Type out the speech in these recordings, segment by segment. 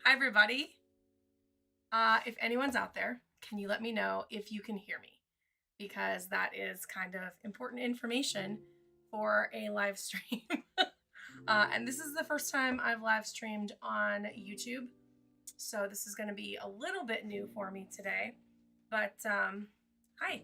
Hi, everybody. If anyone's out there, can you let me know if you can hear me? Because that is kind of important information for a live stream. And this is the first time I've live streamed on YouTube. So this is going to be a little bit new for me today. But hi,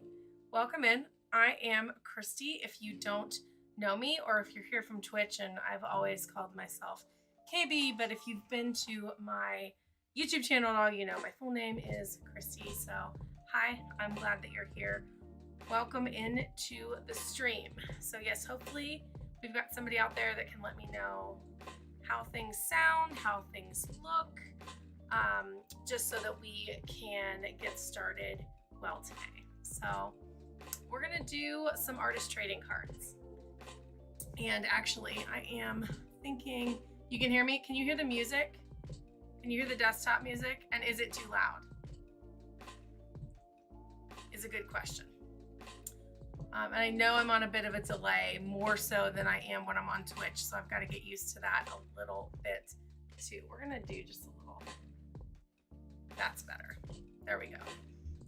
welcome in. I am Christy. If you don't know me or if you're here from Twitch, and I've always called myself KB, but if you've been to my YouTube channel at all, you know my full name is Christy. So hi, I'm glad that you're here. Welcome into the stream. So yes, hopefully we've got somebody out there that can let me know how things sound, how things look, just so that we can get started well today. So we're gonna do some artist trading cards. And actually I am thinking, you can hear me? Can you hear the music? Can you hear the desktop music? And is it too loud? Is a good question. And I know I'm on a bit of a delay, more so than I am when I'm on Twitch, so I've got to get used to that a little bit too. We're gonna do just a little. That's better. There we go.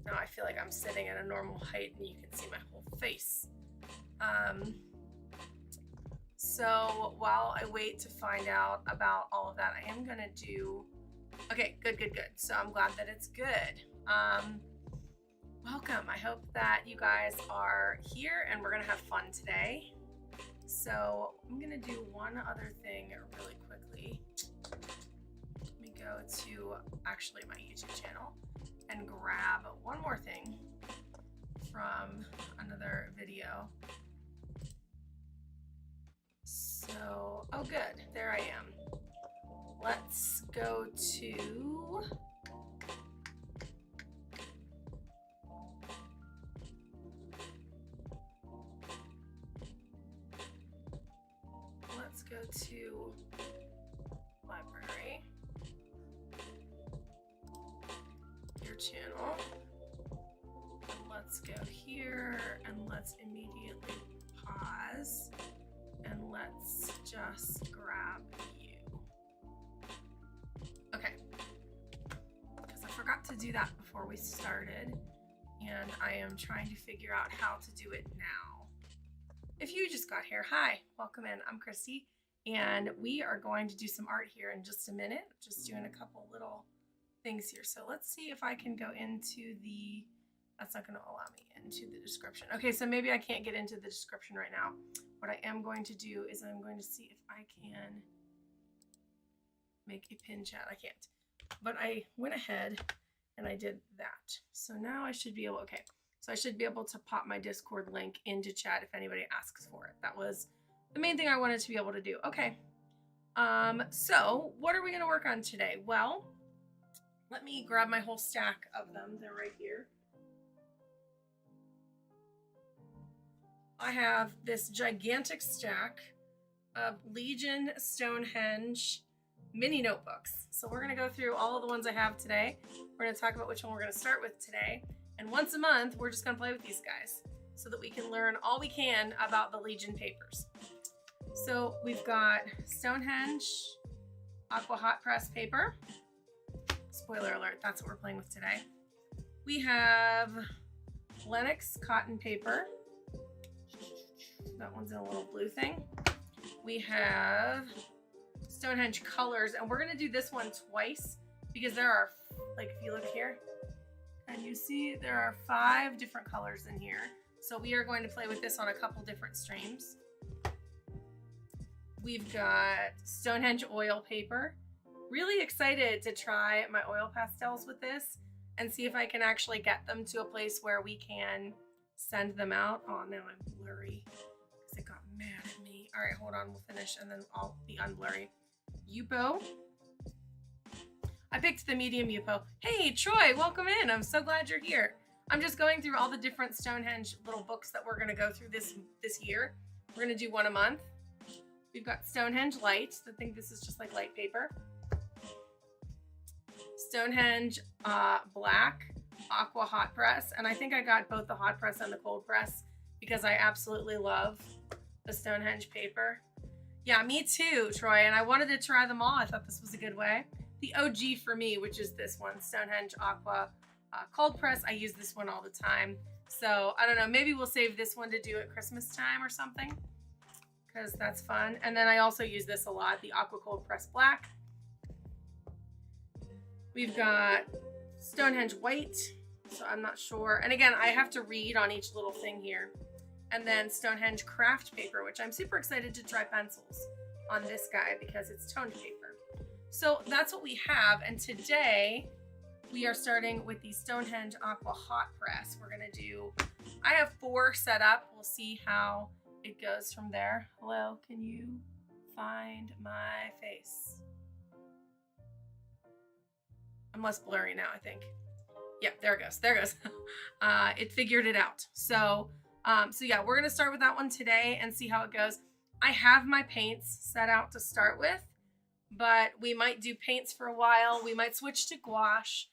Now I feel like I'm sitting at a normal height and you can see my whole face. So while I wait to find out about all of that, I am gonna do, okay, good. So I'm glad that it's good. Welcome. I hope that you guys are here and we're gonna have fun today. So I'm gonna do one other thing really quickly. Let me go to actually my YouTube channel and grab one more thing from another video. So, oh good, there I am. Let's go to, library, your channel, and let's go here and let's immediately pause. And let's just grab you. Okay. Because I forgot to do that before we started. And I am trying to figure out how to do it now. If you just got here, hi, welcome in. I'm Christy. And we are going to do some art here in just a minute. Just doing a couple little things here. So let's see if I can go into the, that's not going to allow me into the description. Okay, so maybe I can't get into the description right now. What I am going to do is I'm going to see if I can make a pin chat. I can't, but I went ahead and I did that. So now I should be able, okay. So I should be able to pop my Discord link into chat if anybody asks for it. That was the main thing I wanted to be able to do. Okay. So what are we going to work on today? Well, let me grab my whole stack of them. They're right here. I have this gigantic stack of Legion Stonehenge mini notebooks. So we're going to go through all of the ones I have today. We're going to talk about which one we're going to start with today. And once a month, we're just going to play with these guys so that we can learn all we can about the Legion papers. So we've got Stonehenge Aqua Hot Press paper. Spoiler alert, that's what we're playing with today. We have Lenox cotton paper. That one's in a little blue thing. We have Stonehenge colors, and we're going to do this one twice because there are, like, if you look here, and you see there are 5 different colors in here. So we are going to play with this on a couple different streams. We've got Stonehenge oil paper. Really excited to try my oil pastels with this and see if I can actually get them to a place where we can send them out. Oh, now I'm blurry. It got mad at me. All right, hold on, we'll finish and then I'll be unblurry. Yupo. I picked the medium Yupo. Hey, Troy, welcome in. I'm so glad you're here. I'm just going through all the different Stonehenge little books that we're gonna go through this year. We're gonna do one a month. We've got Stonehenge Light. I think this is just like light paper. Stonehenge Black Aqua Hot Press. And I think I got both the hot press and the cold press because I absolutely love the Stonehenge paper. Yeah, me too, Troy. And I wanted to try them all. I thought this was a good way. the OG for me, which is this one, Stonehenge Aqua cold press. I use this one all the time. So I don't know, maybe we'll save this one to do at Christmas time or something, because that's fun. And then I also use this a lot, the Aqua Cold Press Black. We've got Stonehenge White, so I'm not sure. And again, I have to read on each little thing here. And then Stonehenge Craft Paper, which I'm super excited to try pencils on this guy because it's toned paper. So that's what we have. And today we are starting with the Stonehenge Aqua Hot Press. We're gonna do, I have 4 set up. We'll see how it goes from there. Hello, can you find my face? I'm less blurry now, I think. Yep, there it goes, there it goes. It figured it out. So yeah, we're gonna start with that one today and see how it goes. I have my paints set out to start with, but we might do paints for a while. We might switch to gouache,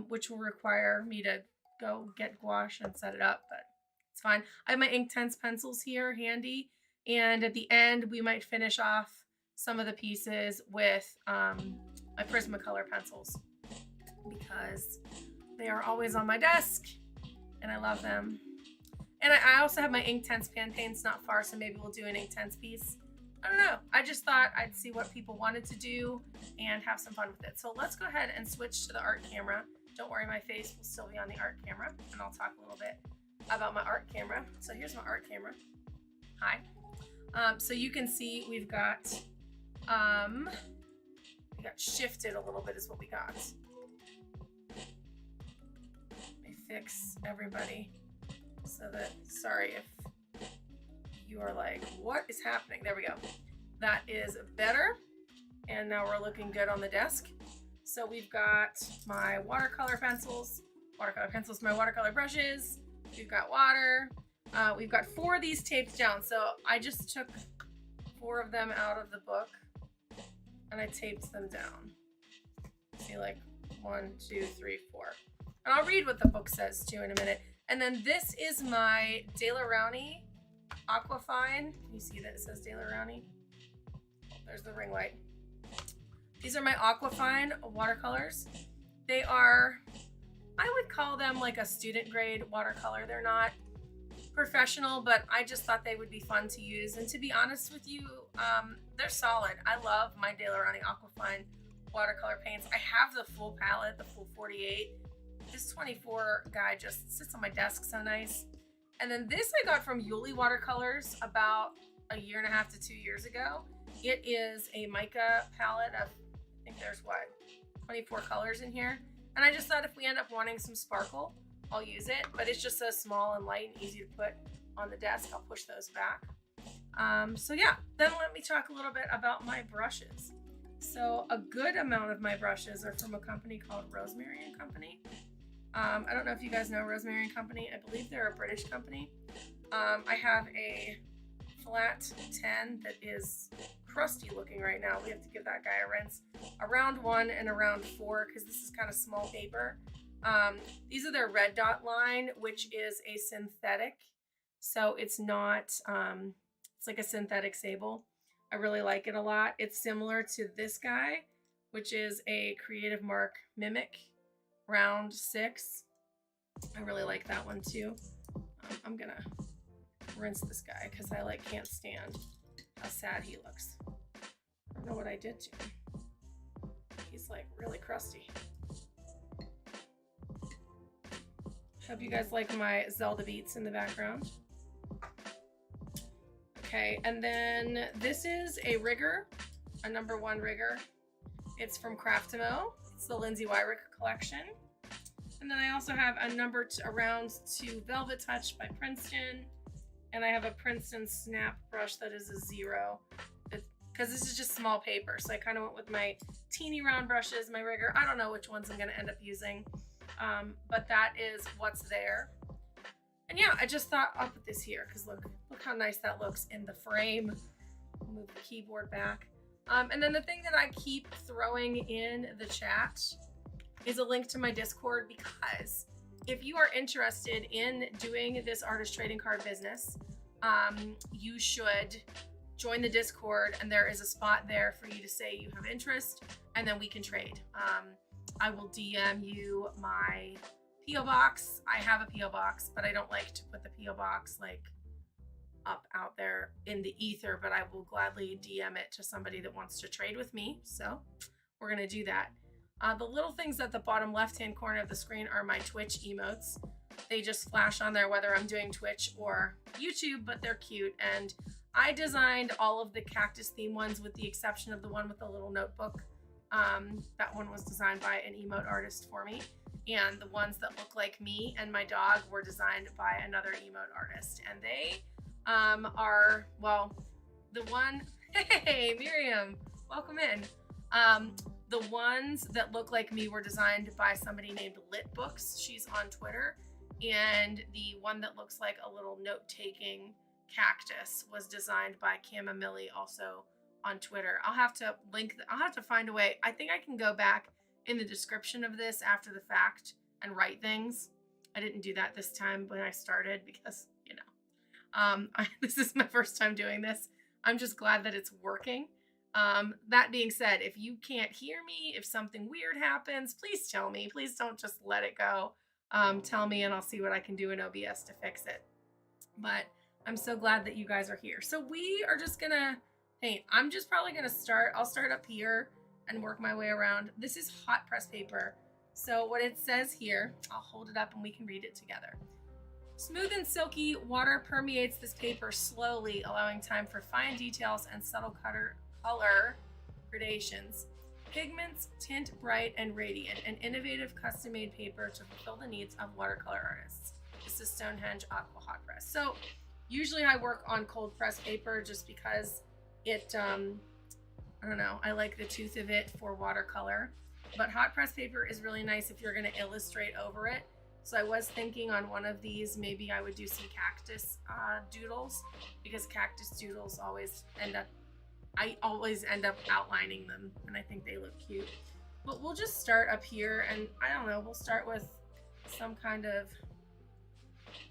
which will require me to go get gouache and set it up, but it's fine. I have my Inktense pencils here handy, and at the end we might finish off some of the pieces with my Prismacolor pencils, because they are always on my desk and I love them. And I also have my Inktense pan paints not far, so maybe we'll do an Inktense piece. I don't know. I just thought I'd see what people wanted to do and have some fun with it. So let's go ahead and switch to the art camera. Don't worry, my face will still be on the art camera, and I'll talk a little bit about my art camera. So here's my art camera. Hi. So you can see we've got shifted a little bit is what we got. Let me fix everybody so that, sorry if you are like, what is happening? There we go. That is better. And now we're looking good on the desk. So we've got my watercolor pencils, my watercolor brushes. We've got water. We've got 4 of these taped down. So I just took 4 of them out of the book and I taped them down. See, like 1, 2, 3, 4. And I'll read what the book says too in a minute. And then this is my Daler-Rowney Aquafine. Can you see that it says Daler-Rowney? Oh, there's the ring light. These are my Aquafine watercolors. They are, I would call them like a student grade watercolor. They're not professional, but I just thought they would be fun to use. And to be honest with you, they're solid. I love my Daler-Rowney Aquafine watercolor paints. I have the full palette, the full 48. This 24 guy just sits on my desk so nice. And then this I got from Yuli Watercolors about 1.5 to 2 years ago. It is a mica palette of, I think there's what, 24 colors in here. And I just thought if we end up wanting some sparkle, I'll use it. But it's just so small and light and easy to put on the desk. I'll push those back. So yeah, then let me talk a little bit about my brushes. So a good amount of my brushes are from a company called Rosemary & Company. I don't know if you guys know Rosemary & Company. I believe they're a British company. I have a flat 10 that is crusty looking right now. We have to give that guy a rinse. A round 1 and a round 4, because this is kind of small paper. These are their red dot line, which is a synthetic. So it's not, it's like a synthetic sable. I really like it a lot. It's similar to this guy, which is a Creative Mark Mimic round 6. I really like that one too. I'm gonna rinse this guy because I like can't stand how sad he looks. I don't know what I did to him. He's like really crusty. Hope you guys like my Zelda beats in the background. Okay, and then this is a rigger, a #1 rigger. It's from Craftimo. It's the Lindsay Wyrick collection. And then I also have a round 2 Velvet Touch by Princeton. And I have a Princeton Snap brush that is a 0. Because this is just small paper. So I kind of went with my teeny round brushes, my rigger. I don't know which ones I'm going to end up using. But that is what's there. And yeah, I just thought I'll put this here because look how nice that looks in the frame. I'll move the keyboard back. And then the thing that I keep throwing in the chat is a link to my Discord, because if you are interested in doing this artist trading card business, you should join the Discord, and there is a spot there for you to say you have interest, and then we can trade. I will DM you my P.O. box. I have a P.O. box, but I don't like to put the P.O. box like up out there in the ether, but I will gladly DM it to somebody that wants to trade with me. So we're gonna do that. The little things at the bottom left-hand corner of the screen are my Twitch emotes. They just flash on there whether I'm doing Twitch or YouTube, but they're cute. And I designed all of the cactus theme ones with the exception of the one with the little notebook. That one was designed by an emote artist for me. And the ones that look like me and my dog were designed by another emote artist. And they are, well, the one, hey, Miriam, welcome in. The ones that look like me were designed by somebody named Lit Books. She's on Twitter. And the one that looks like a little note-taking cactus was designed by Camomile, also on Twitter. I'll have to link, I'll have to find a way. I think I can go back in the description of this after the fact and write things. I didn't do that this time when I started because, you know, this is my first time doing this. I'm just glad that it's working. That being said, if you can't hear me, if something weird happens, please tell me. Please don't just let it go. Tell me and I'll see what I can do in OBS to fix it. But I'm so glad that you guys are here. So we are just gonna paint. I'm just probably gonna start. I'll start up here and work my way around. This is hot press paper. So what it says here, I'll hold it up and we can read it together. Smooth and silky water permeates this paper slowly, allowing time for fine details and subtle color gradations. Pigments tint bright and radiant, an innovative custom-made paper to fulfill the needs of watercolor artists. This is Stonehenge Aqua Hot Press. So usually I work on cold press paper just because it, I don't know, I like the tooth of it for watercolor. But hot press paper is really nice if you're gonna illustrate over it. So I was thinking on one of these, maybe I would do some cactus doodles, because cactus doodles always I always end up outlining them, and I think they look cute. But we'll just start up here, and I don't know, we'll start with some kind of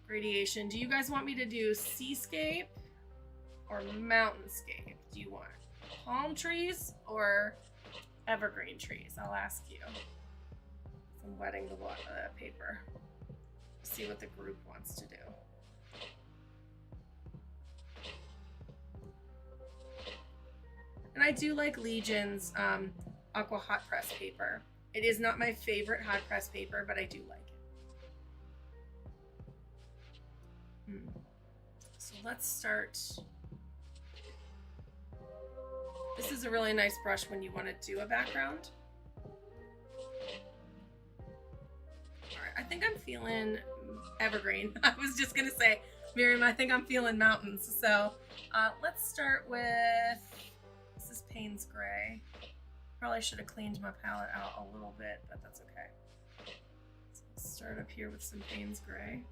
gradation. Do you guys want me to do seascape or mountainscape? Do you want palm trees or evergreen trees? I'll ask you. I'm wetting the paper. See what the group wants to do. And I do like Legion's Aqua Hot Press paper. It is not my favorite hot press paper, but I do like it. So let's start. This is a really nice brush when you want to do a background. All right, I think I'm feeling evergreen. I was just gonna say, Miriam, I think I'm feeling mountains. So let's start with, this is Payne's Gray. Probably should have cleaned my palette out a little bit, but that's okay. So let's start up here with some Payne's Gray.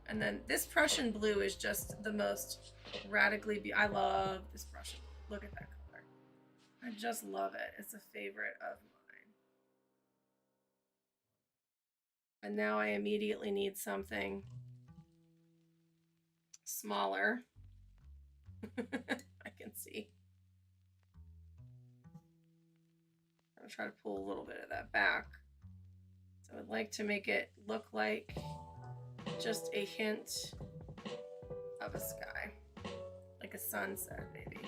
And then this Prussian blue is just the most radically I love this Prussian blue. Look at that color. I just love it. It's a favorite of mine. And now I immediately need something smaller. I can see. I'm gonna try to pull a little bit of that back. So I would like to make it look like just a hint of a sky, like a sunset maybe.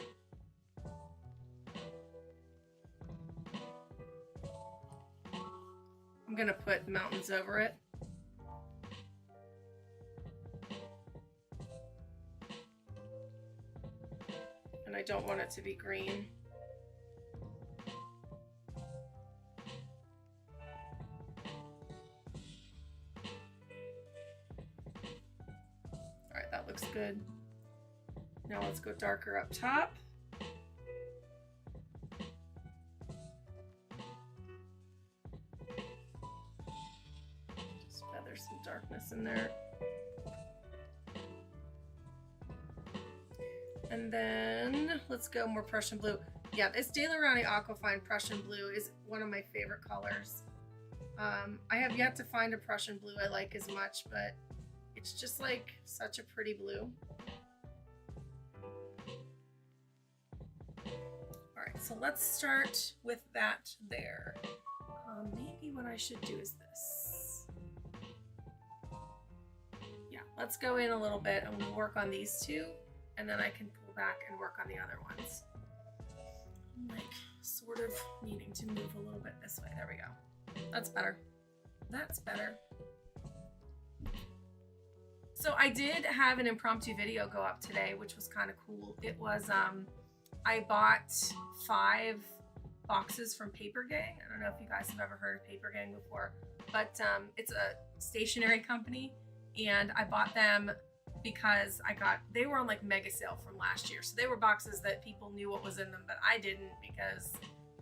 I'm gonna put mountains over it. And I don't want it to be green. All right, that looks good. Now let's go darker up top. Just feather some darkness in there. And then let's go more Prussian blue. Yeah, this De La Rani Aquafine Prussian blue is one of my favorite colors. I have yet to find a Prussian blue I like as much, but it's just like such a pretty blue. so let's start with that there. Maybe what I should do is this. Yeah, let's go in a little bit and we'll work on these two, and then I can pull back and work on the other ones. I'm like sort of needing to move a little bit this way. There we go. That's better. That's better. So I did have an impromptu video go up today, which was kind of cool. It was, I bought 5 boxes from Paper Gang. I don't know if you guys have ever heard of Paper Gang before, but it's a stationery company, and I bought them because they were on like mega sale from last year. So they were boxes that people knew what was in them, but I didn't, because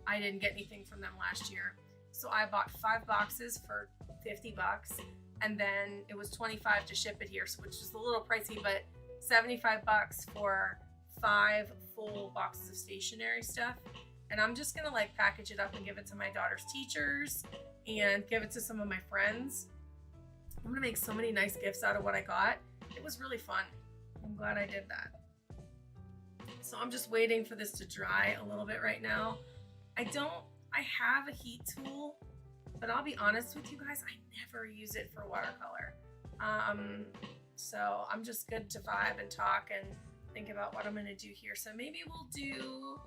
I didn't get anything from them last year. So I bought 5 boxes for 50 bucks. And then it was 25 to ship it here, so which is a little pricey, but 75 bucks for 5 full boxes of stationery stuff. And I'm just gonna like package it up and give it to my daughter's teachers and give it to some of my friends. I'm gonna make so many nice gifts out of what I got. It was really fun. I'm glad I did that. So I'm just waiting for this to dry a little bit right now. I have a heat tool, but I'll be honest with you guys, I never use it for watercolor. So I'm just good to vibe and talk and think about what I'm gonna do here. So maybe we'll do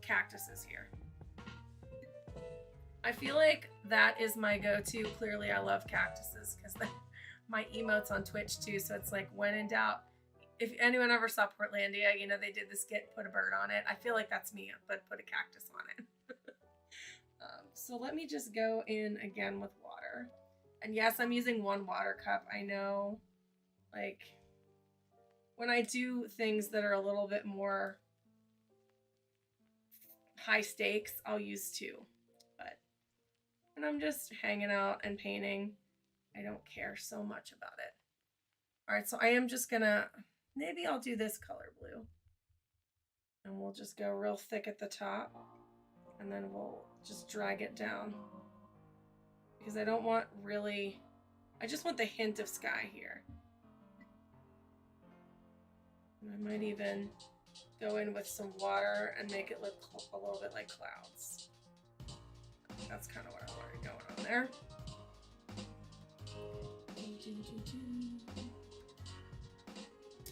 cactuses here. I feel like that is my go-to. Clearly I love cactuses because my emotes on Twitch too. So it's like, when in doubt, if anyone ever saw Portlandia, you know, they did the skit, put a bird on it. I feel like that's me, but put a cactus on it. So let me just go in again with water. And yes, I'm using 1 water cup. I know, like, when I do things that are a little bit more high stakes, I'll use 2. But when I'm just hanging out and painting, I don't care so much about it. All right, so I am just gonna, maybe I'll do this color blue. And we'll just go real thick at the top. And then we'll just drag it down. Because I don't want really, I just want the hint of sky here. And I might even go in with some water and make it look a little bit like clouds. That's kind of what I wanted going on there.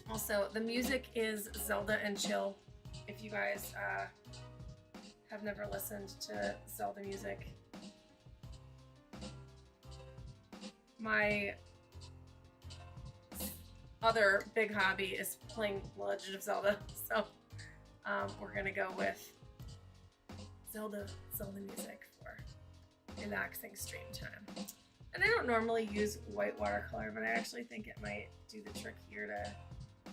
Also, the music is Zelda and Chill. If you guys have never listened to Zelda music. My other big hobby is playing Legend of Zelda, so we're gonna go with Zelda music for relaxing stream time. And I don't normally use white watercolor, but I actually think it might do the trick here to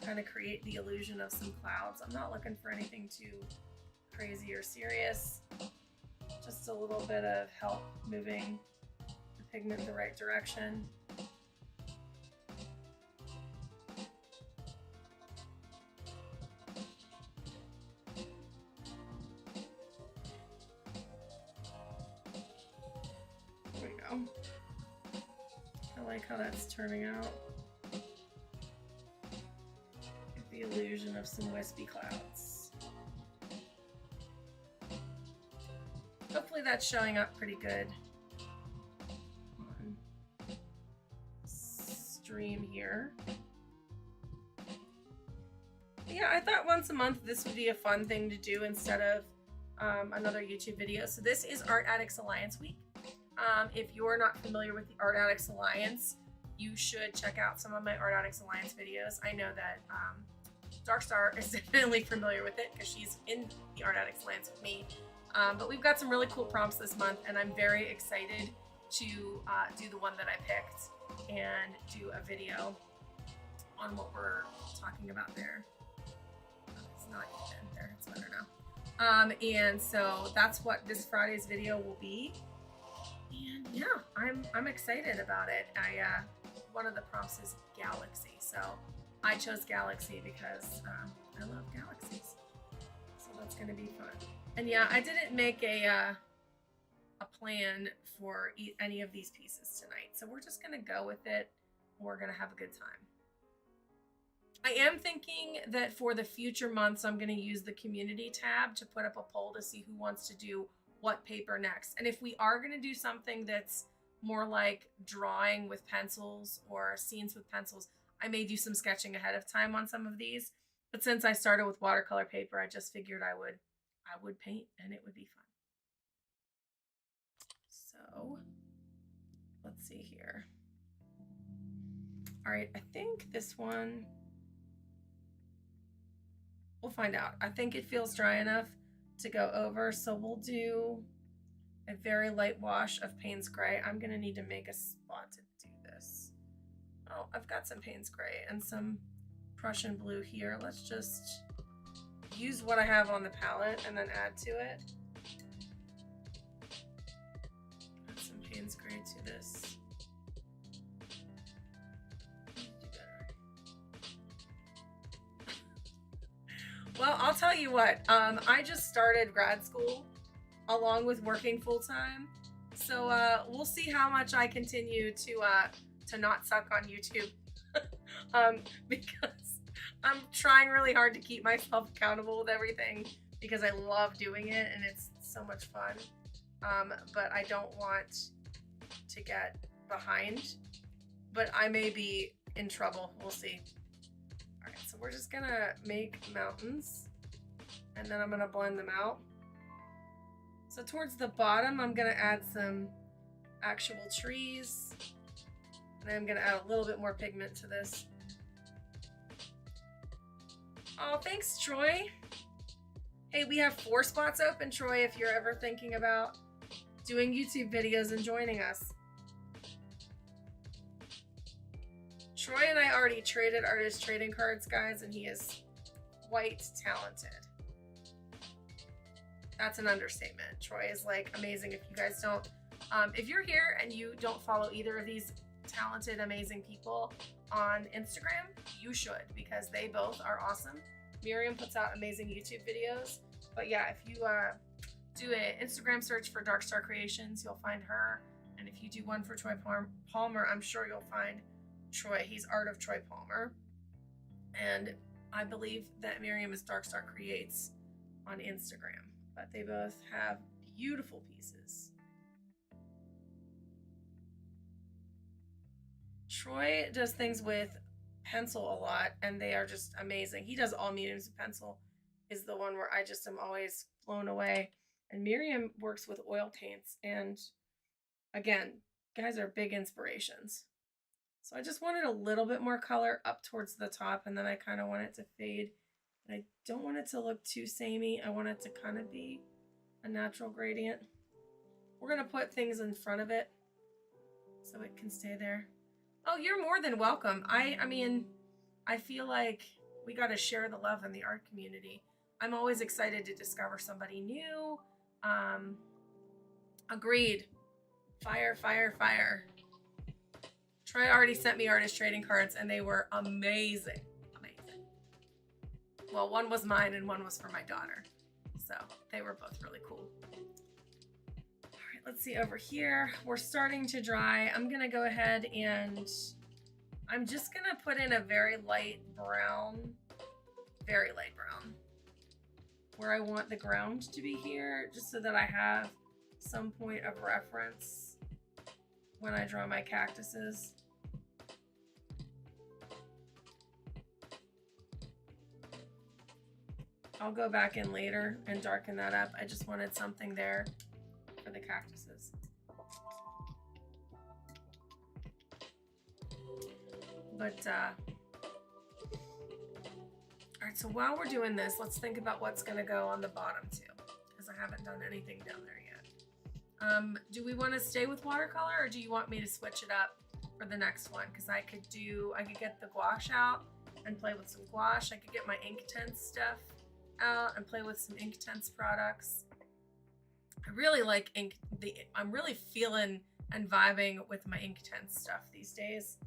kind of create the illusion of some clouds. I'm not looking for anything too crazy or serious, just a little bit of help moving the pigment the right direction. There we go. I like how that's turning out. Get the illusion of some wispy clouds. Hopefully that's showing up pretty good on stream here. Yeah, I thought once a month this would be a fun thing to do instead of another YouTube video. So this is Art Addicts Alliance week. If you're not familiar with the Art Addicts Alliance, you should check out some of my Art Addicts Alliance videos. I know that Darkstar is definitely familiar with it because she's in the Art Addicts Alliance with me. But we've got some really cool prompts this month, and I'm very excited to do the one that I picked and do a video on what we're talking about there. It's not even there, it's better now. And so that's what this Friday's video will be. And yeah, I'm excited about it. One of the prompts is galaxy, so I chose galaxy because I love galaxies. So that's gonna be fun. And yeah, I didn't make a plan for any of these pieces tonight. So we're just gonna go with it. We're gonna have a good time. I am thinking that for the future months, I'm going to use the community tab to put up a poll to see who wants to do what paper next. And if we are going to do something that's more like drawing with pencils or scenes with pencils, I may do some sketching ahead of time on some of these. But since I started with watercolor paper, I just figured I would paint and it would be fun. So let's see here. All right, I think this one, we'll find out. I think it feels dry enough to go over, so we'll do a very light wash of Payne's Gray. I'm gonna need to make a spot to do this. Oh, I've got some Payne's Gray and some Prussian blue here. Let's just use what I have on the palette and then add to it. Add some Payne's Gray to this. Well, I'll tell you what, I just started grad school along with working full-time. So we'll see how much I continue to not suck on YouTube because I'm trying really hard to keep myself accountable with everything because I love doing it and it's so much fun. But I don't want to get behind, but I may be in trouble. We'll see. So we're just gonna make mountains and then I'm gonna blend them out. So towards the bottom, I'm gonna add some actual trees and I'm gonna add a little bit more pigment to this. Oh, thanks, Troy. Hey, we have 4 spots open, Troy, if you're ever thinking about doing YouTube videos and joining us. Troy and I already traded artist trading cards, guys, and he is quite talented. That's an understatement. Troy is like amazing. If you guys don't, if you're here and you don't follow either of these talented, amazing people on Instagram, you should, because they both are awesome. Miriam puts out amazing YouTube videos. But yeah, if you do an Instagram search for Dark Star Creations, you'll find her. And if you do one for Troy Palmer, I'm sure you'll find Troy. He's Art of Troy Palmer. And I believe that Miriam is Dark Star Creates on Instagram. But they both have beautiful pieces. Troy does things with pencil a lot, and they are just amazing. He does all mediums of pencil, is the one where I just am always blown away. And Miriam works with oil paints, and again, guys are big inspirations. So I just wanted a little bit more color up towards the top, and then I kind of want it to fade. And I don't want it to look too samey. I want it to kind of be a natural gradient. We're going to put things in front of it so it can stay there. Oh, you're more than welcome. I mean, I feel like we got to share the love in the art community. I'm always excited to discover somebody new. Agreed. Fire, fire, fire. Troy already sent me artist trading cards and they were amazing. Amazing. Well, one was mine and one was for my daughter. So they were both really cool. All right, let's see over here. We're starting to dry. I'm going to go ahead and I'm just going to put in a very light brown, where I want the ground to be here, just so that I have some point of reference when I draw my cactuses. I'll go back in later and darken that up. I just wanted something there for the cactuses. But, all right, so while we're doing this, let's think about what's gonna go on the bottom too, because I haven't done anything down there yet. Do we want to stay with watercolor, or do you want me to switch it up for the next one? Because I could get the gouache out and play with some gouache. I could get my Inktense stuff out and play with some Inktense products. I really like I'm really feeling and vibing with my Inktense stuff these days.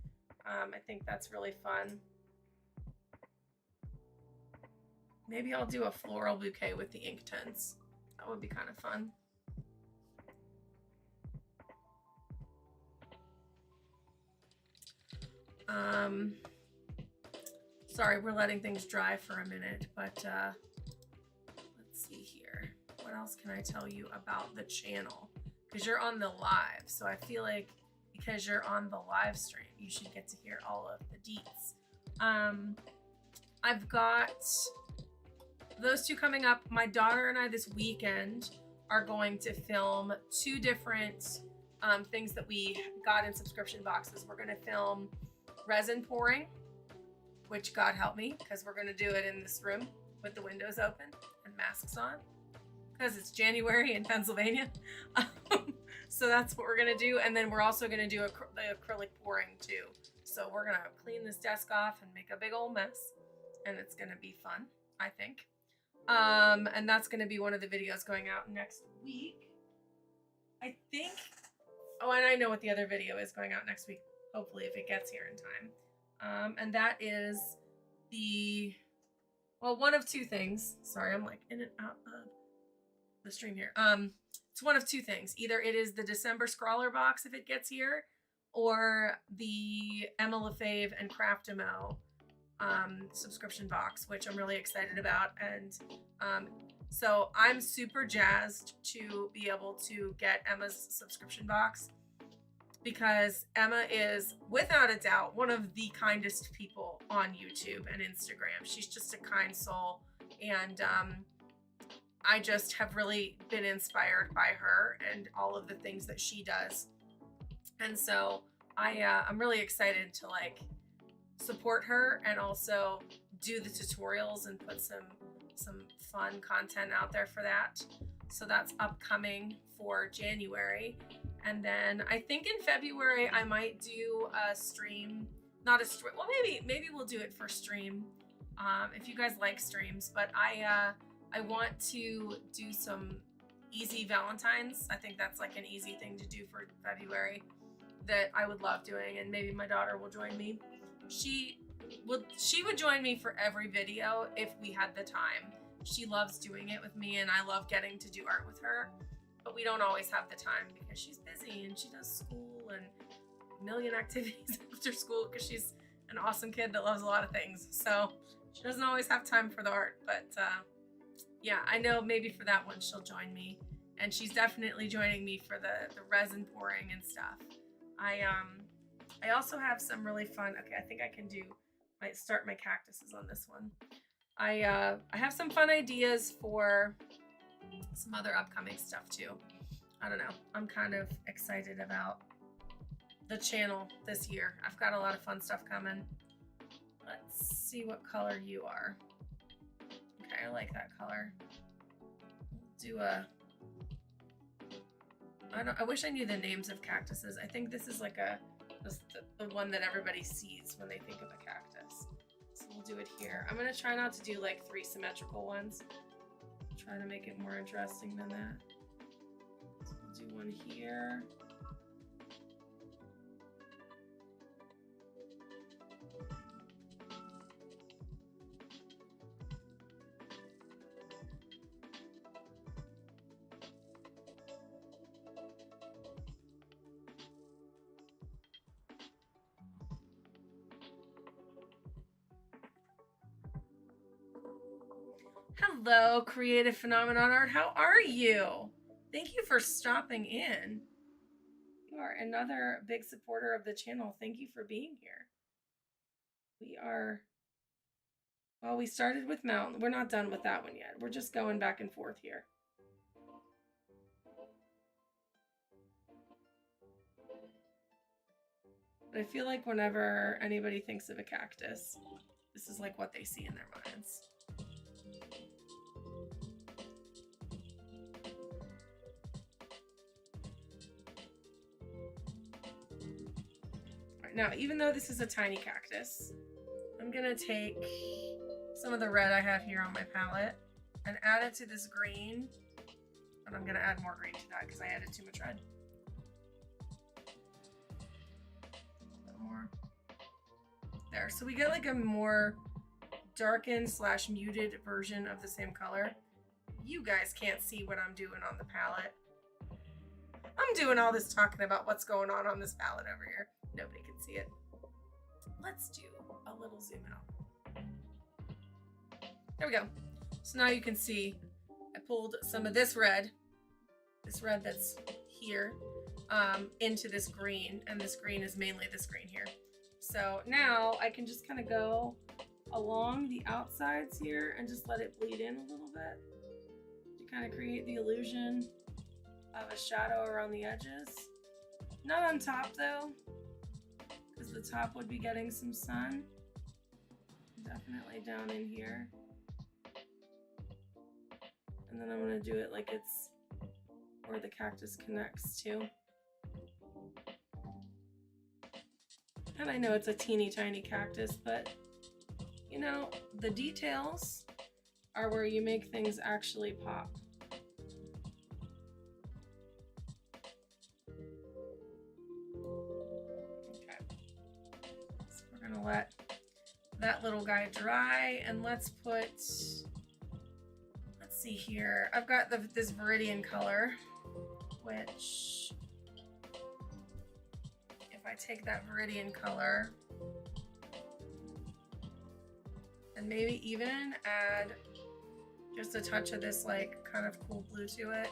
I think that's really fun. Maybe I'll do a floral bouquet with the Inktense. That would be kind of fun. Sorry, we're letting things dry for a minute, but let's see here. What else can I tell you about the channel? Because you're on the live, so I feel like because you're on the live stream, you should get to hear all of the deets. I've got those two coming up. My daughter and I this weekend are going to film 2 different things that we got in subscription boxes. We're going to film resin pouring, which God help me, because we're going to do it in this room with the windows open and masks on, because it's January in Pennsylvania. So that's what we're going to do. And then we're also going to do the acrylic pouring too. So we're going to clean this desk off and make a big old mess. And it's going to be fun, I think. And that's going to be one of the videos going out next week, I think. Oh, and I know what the other video is going out next week, hopefully, if it gets here in time. And that is one of 2 things. Sorry, I'm like in and out of the stream here. It's one of 2 things. Either it is the December Scrawler box if it gets here, or the Emma LaFave and Craftimo subscription box, which I'm really excited about. And so I'm super jazzed to be able to get Emma's subscription box, because Emma is without a doubt one of the kindest people on YouTube and Instagram. She's just a kind soul, and I just have really been inspired by her and all of the things that she does. And so I'm really excited to like support her and also do the tutorials and put some fun content out there for that. So that's upcoming for January. And then I think in February I might do a stream, not a stream, well maybe we'll do it for stream if you guys like streams. But I want to do some easy Valentines. I think that's like an easy thing to do for February that I would love doing, and maybe my daughter will join me. She would join me for every video if we had the time. She loves doing it with me, and I love getting to do art with her, but we don't always have the time because she's busy and she does school and a million activities after school, because she's an awesome kid that loves a lot of things. So she doesn't always have time for the art, but yeah, I know maybe for that one she'll join me, and she's definitely joining me for the resin pouring and stuff. I also have some really fun, okay, I think I can might start my cactuses on this one. I have some fun ideas for some other upcoming stuff too. I don't know, I'm kind of excited about the channel this year. I've got a lot of fun stuff coming. Let's see what color you are. Okay, I like that color. Do I wish I knew the names of cactuses. I think this is like the one that everybody sees when they think of a cactus. So we'll do it here. I'm gonna try not to do like 3 symmetrical ones. Try to make it more interesting than that. So we'll do one here. Hello, Creative Phenomenon Art. How are you? Thank you for stopping in. You are another big supporter of the channel. Thank you for being here. We started with Mountain. We're not done with that one yet. We're just going back and forth here. But I feel like whenever anybody thinks of a cactus, this is like what they see in their minds. Now, even though this is a tiny cactus, I'm gonna take some of the red I have here on my palette and add it to this green, and I'm gonna add more green to that because I added too much red. A little bit more. There, so we get like a more darkened / muted version of the same color. You guys can't see what I'm doing on the palette. I'm doing all this talking about what's going on this palette over here. Nobody can see it. Let's do a little zoom out. There we go. So now you can see I pulled some of this red that's here, into this green, and this green is mainly this green here. So now I can just kind of go along the outsides here and just let it bleed in a little bit to kind of create the illusion of a shadow around the edges. Not on top though, because the top would be getting some sun. Definitely down in here. And then I'm going to do it like it's where the cactus connects to. And I know it's a teeny tiny cactus, but you know, the details are where you make things actually pop. Okay. So we're going to let that little guy dry, and let's see here. I've got this Viridian color, which if I take that Viridian color and maybe even add just a touch of this like kind of cool blue to it.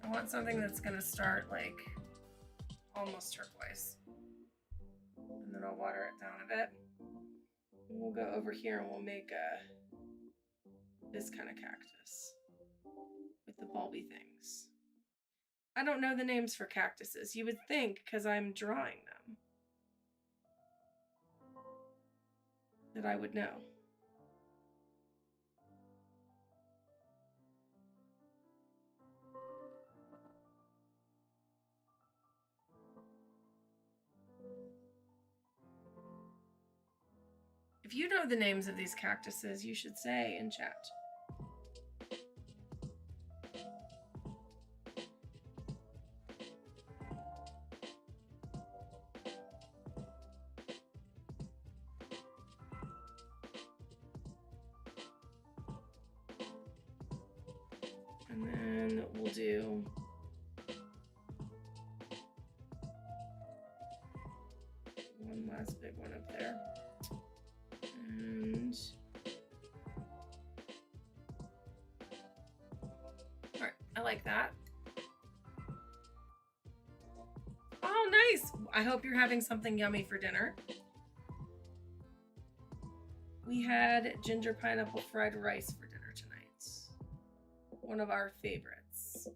I want something that's gonna start like almost turquoise. And then I'll water it down a bit. And we'll go over here and we'll make this kind of cactus with the bulby things. I don't know the names for cactuses. You would think, because I'm drawing them, that I would know. If you know the names of these cactuses, you should say in chat. And then we'll do one last big one up there. And all right, I like that. Oh, nice. I hope you're having something yummy for dinner. We had ginger pineapple fried rice for dinner tonight. One of our favorites.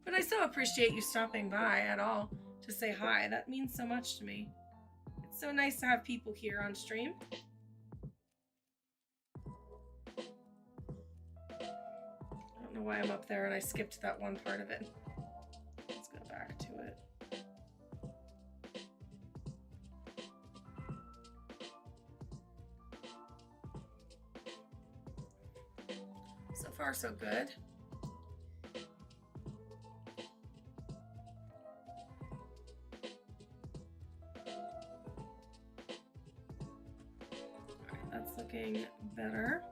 But I so appreciate you stopping by at all to say hi. That means so much to me. It's so nice to have people here on stream. I don't know why I'm up there and I skipped that one part of it. Let's go back to it. So far, so good. Looking better.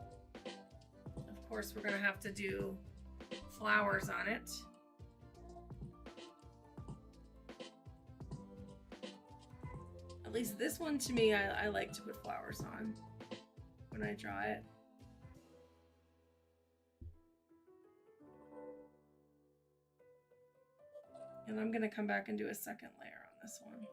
Of course, we're gonna have to do flowers on it. At least this one, to me, I like to put flowers on when I draw it. And I'm gonna come back and do a second layer on this one.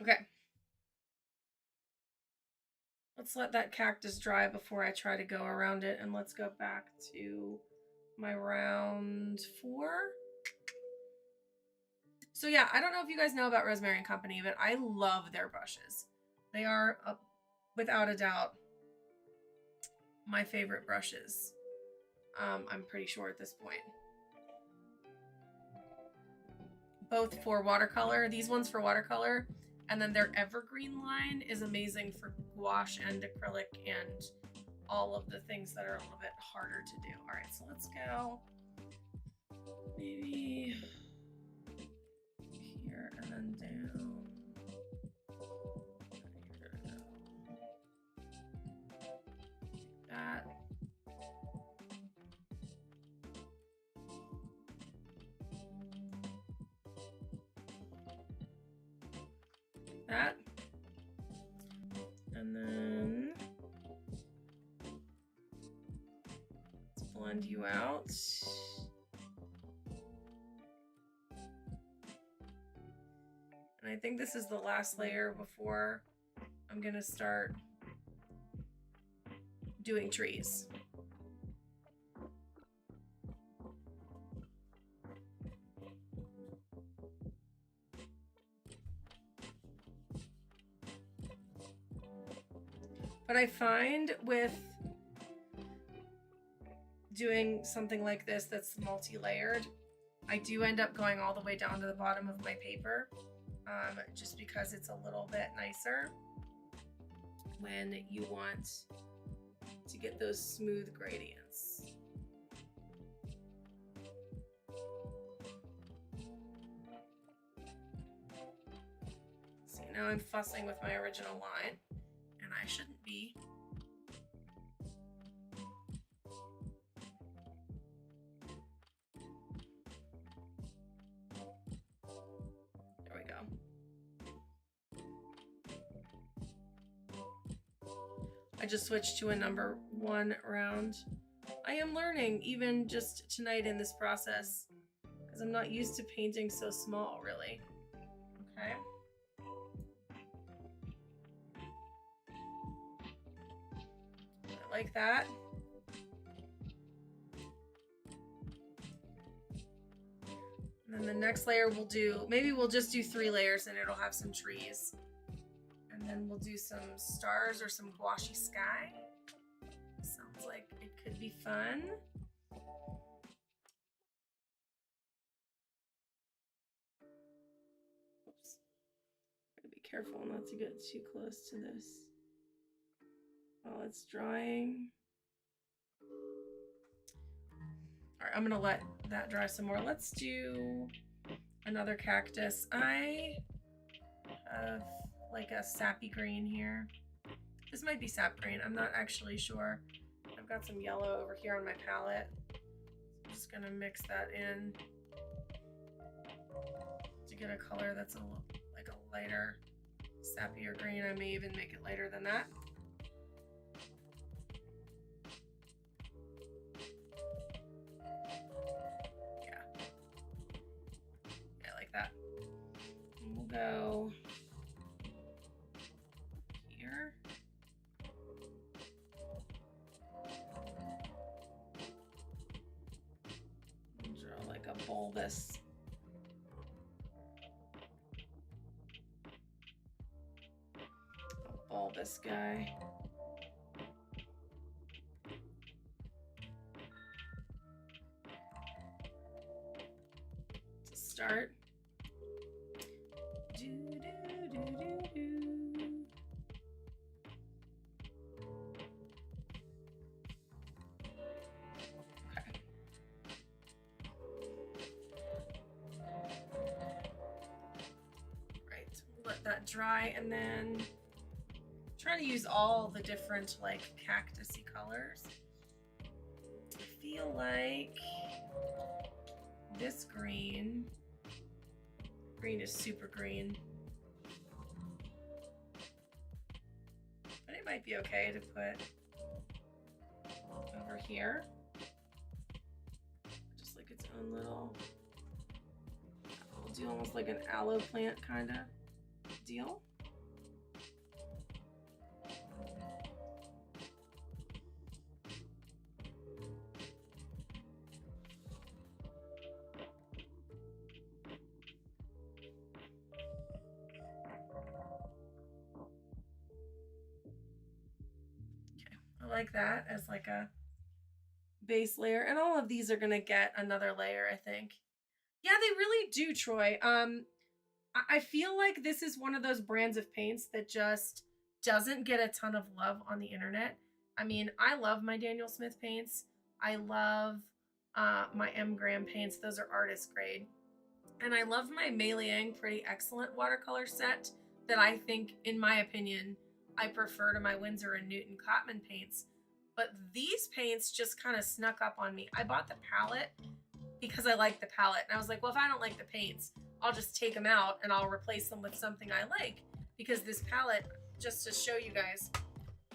Okay. Let's let that cactus dry before I try to go around it, and let's go back to my round 4. So yeah, I don't know if you guys know about Rosemary and Company, but I love their brushes. They are, without a doubt, my favorite brushes. I'm pretty sure at this point. Both for watercolor, these ones for watercolor, and then their evergreen line is amazing for gouache and acrylic and all of the things that are a little bit harder to do. All right, so let's go maybe here and then down. That. That. And then let's blend you out. And I think this is the last layer before I'm going to start doing trees. But I find with doing something like this that's multi-layered, I do end up going all the way down to the bottom of my paper, just because it's a little bit nicer when you want to get those smooth gradients. See, now I'm fussing with my original line, and I shouldn't be. There we go. I just switched to a number 1 round. I am learning even just tonight in this process because I'm not used to painting so small, really. Okay. Like that. And then the next layer we'll do, maybe we'll just do 3 layers and it'll have some trees. And then we'll do some stars or some gouache sky. Sounds like it could be fun. Oops. Gotta be careful not to get too close to this while it's drying. All right, I'm gonna let that dry some more. Let's do another cactus. I have like a sappy green here. This might be sap green. I'm not actually sure. I've got some yellow over here on my palette. I'm just gonna mix that in to get a color that's like a lighter, sappier green. I may even make it lighter than that. Yeah, like that. And we'll go here. And draw like a bulbous. Bulbous guy. To start. Do, do, do, do, do. Okay. Right. Let that dry and then try to use all the different like cactusy colors. I feel like this green is super green, but it might be okay to put over here, just like its own little, we'll do almost like an aloe plant kind of deal. Like that as like a base layer, and all of these are gonna get another layer, I think. Yeah, they really do, Troy. I feel like this is one of those brands of paints that just doesn't get a ton of love on the internet I mean, I love my Daniel Smith paints. I love my M. Graham paints. Those are artist grade. And I love my Mei Liang Pretty Excellent watercolor set that I think, in my opinion, I prefer to my Winsor and Newton Cotman paints. But these paints just kind of snuck up on me. I bought the palette because I like the palette. And I was like, well, if I don't like the paints, I'll just take them out and I'll replace them with something I like. Because this palette, just to show you guys,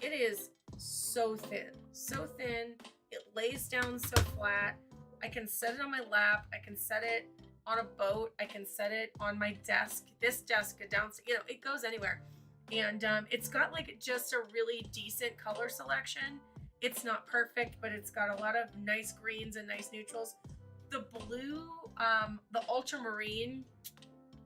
it is so thin. So thin. It lays down so flat. I can set it on my lap. I can set it on a boat. I can set it on my desk. This desk, downstairs, it goes anywhere. And it's got like just a really decent color selection. It's not perfect, but it's got a lot of nice greens and nice neutrals. The blue, the ultramarine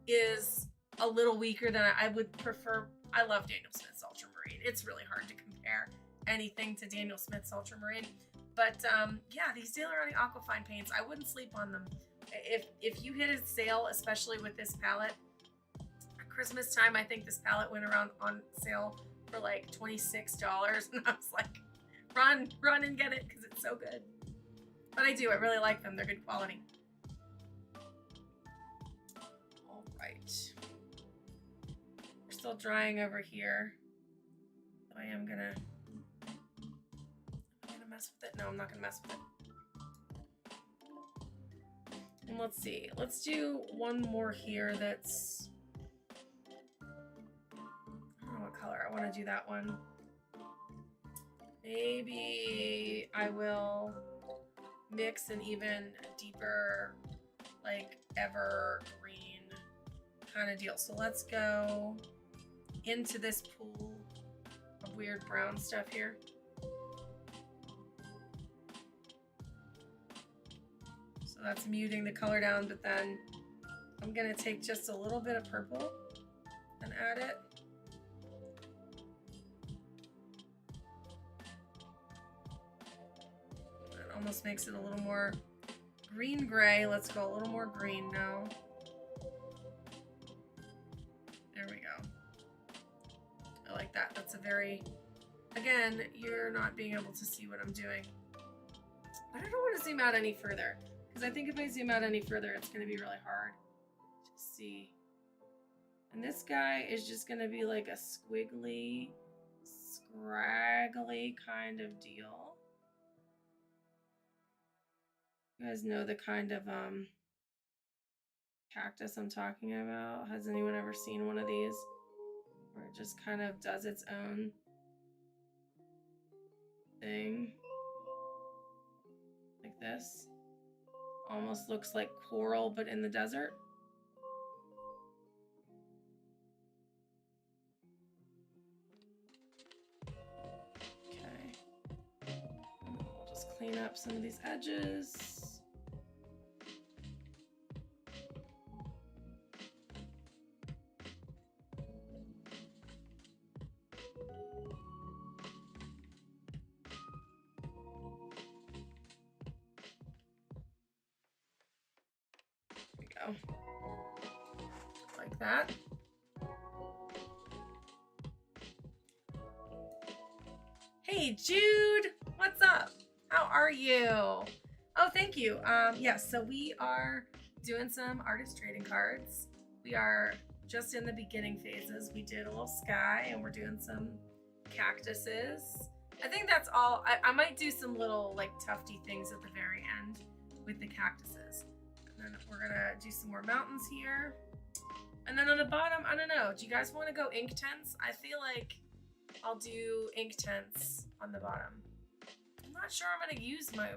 is a little weaker than I would prefer. I love Daniel Smith's ultramarine. It's really hard to compare anything to Daniel Smith's ultramarine. But yeah, these Daler-Rowney Aquafine paints, I wouldn't sleep on them. If you hit a sale, especially with this palette, at Christmas time, I think this palette went around on sale for like $26. And I was like, run and get it because it's so good. But I really like them. They're good quality. All right. We're still drying over here. So I am gonna mess with it. No, I'm not gonna mess with it. And let's see. Let's do one more here that's, I don't know what color. I want to do that one. Maybe I will mix an even deeper, like evergreen kind of deal. So let's go into this pool of weird brown stuff here. So that's muting the color down, but then I'm gonna take just a little bit of purple and add it. Almost makes it a little more green gray. Let's go a little more green now. There we go. I like that. That's a very, again, you're not being able to see what I'm doing. But I don't want to zoom out any further because I think if I zoom out any further, it's going to be really hard to see. And this guy is just going to be like a squiggly, scraggly kind of deal. You guys know the kind of cactus I'm talking about? Has anyone ever seen one of these? Where it just kind of does its own thing. Like this. Almost looks like coral, but in the desert. Okay. I'll just clean up some of these edges. Like that. Hey Jude, what's up? How are you? Oh, thank you. Yes, so we are doing some artist trading cards. We are just in the beginning phases. We did a little sky and we're doing some cactuses. I think that's all. I might do some little like tufty things at the very end with the cactuses. And then we're gonna do some more mountains here. And then on the bottom, I don't know. Do you guys want to go ink tents? I feel like I'll do ink tents on the bottom. I'm not sure I'm gonna use my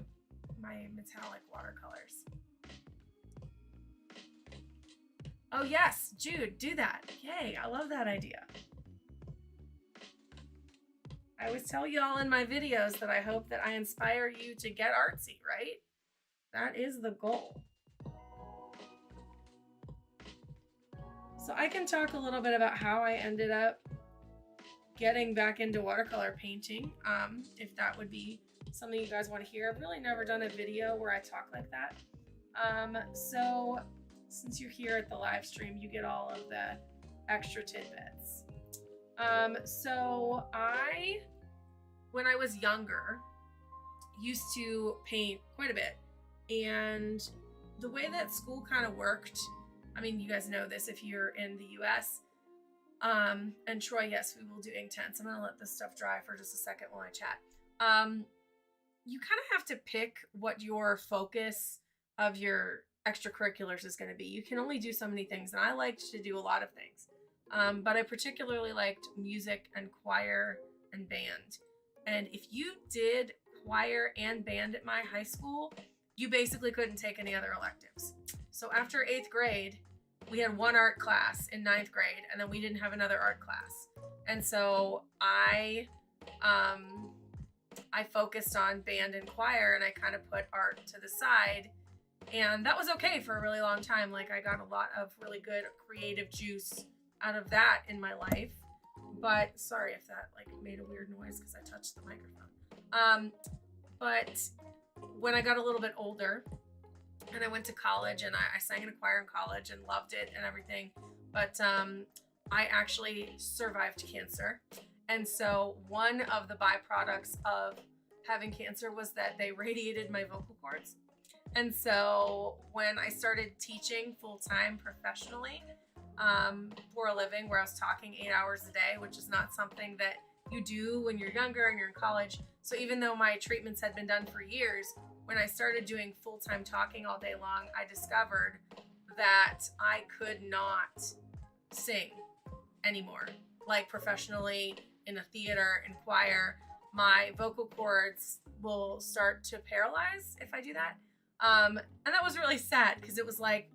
metallic watercolors. Oh yes, Jude, do that. Yay, I love that idea. I always tell y'all in my videos that I hope that I inspire you to get artsy, right? That is the goal. So I can talk a little bit about how I ended up getting back into watercolor painting, if that would be something you guys want to hear. I've really never done a video where I talk like that. So since you're here at the live stream, you get all of the extra tidbits. So I when I was younger, used to paint quite a bit. And the way that school kind of worked, I mean, you guys know this if you're in the US. And Troy, yes, we will do ink tents. I'm gonna let this stuff dry for just a second while I chat. You kind of have to pick what your focus of your extracurriculars is going to be. You can only do so many things, and I liked to do a lot of things. But I particularly liked music and choir and band. And if you did choir and band at my high school, you basically couldn't take any other electives. So after 8th grade, we had one art class in 9th grade, and then we didn't have another art class. And so I focused on band and choir, and I kind of put art to the side. And that was okay for a really long time. Like, I got a lot of really good creative juice out of that in my life. But sorry if that like made a weird noise because I touched the microphone. But when I got a little bit older and I went to college, and I sang in a choir in college and loved it and everything, but I actually survived cancer. And so one of the byproducts of having cancer was that they radiated my vocal cords. And so when I started teaching full-time professionally for a living, where I was talking 8 hours a day, which is not something that you do when you're younger and you're in college. So even though my treatments had been done for years, when I started doing full-time talking all day long, I discovered that I could not sing anymore, like professionally in a theater and choir. My vocal cords will start to paralyze if I do that. And that was really sad because it was like,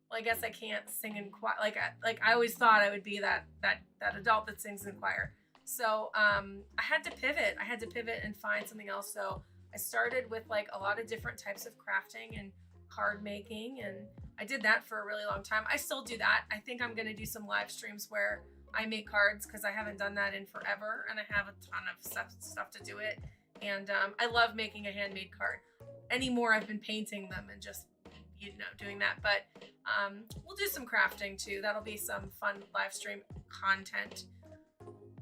well, I guess I can't sing in choir. Like I always thought I would be that adult that sings in choir. So I had to pivot. I had to pivot and find something else. So I started with like a lot of different types of crafting and card making, and I did that for a really long time. I still do that. I think I'm gonna do some live streams where I make cards because I haven't done that in forever, and I have a ton of stuff to do it. And I love making a handmade card. Anymore, I've been painting them and just, doing that. But we'll do some crafting too. That'll be some fun live stream content.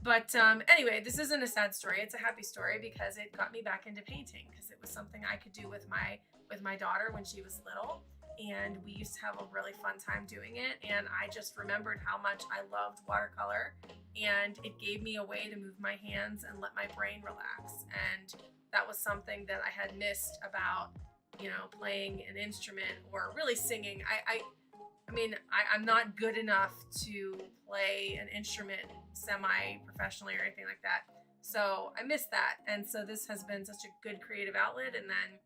But anyway, this isn't a sad story. It's a happy story because it got me back into painting, because it was something I could do with my daughter when she was little. And we used to have a really fun time doing it. And I just remembered how much I loved watercolor, and it gave me a way to move my hands and let my brain relax. And that was something that I had missed about, playing an instrument or really singing. I'm not good enough to play an instrument semi-professionally or anything like that. So I missed that. And so this has been such a good creative outlet. And then,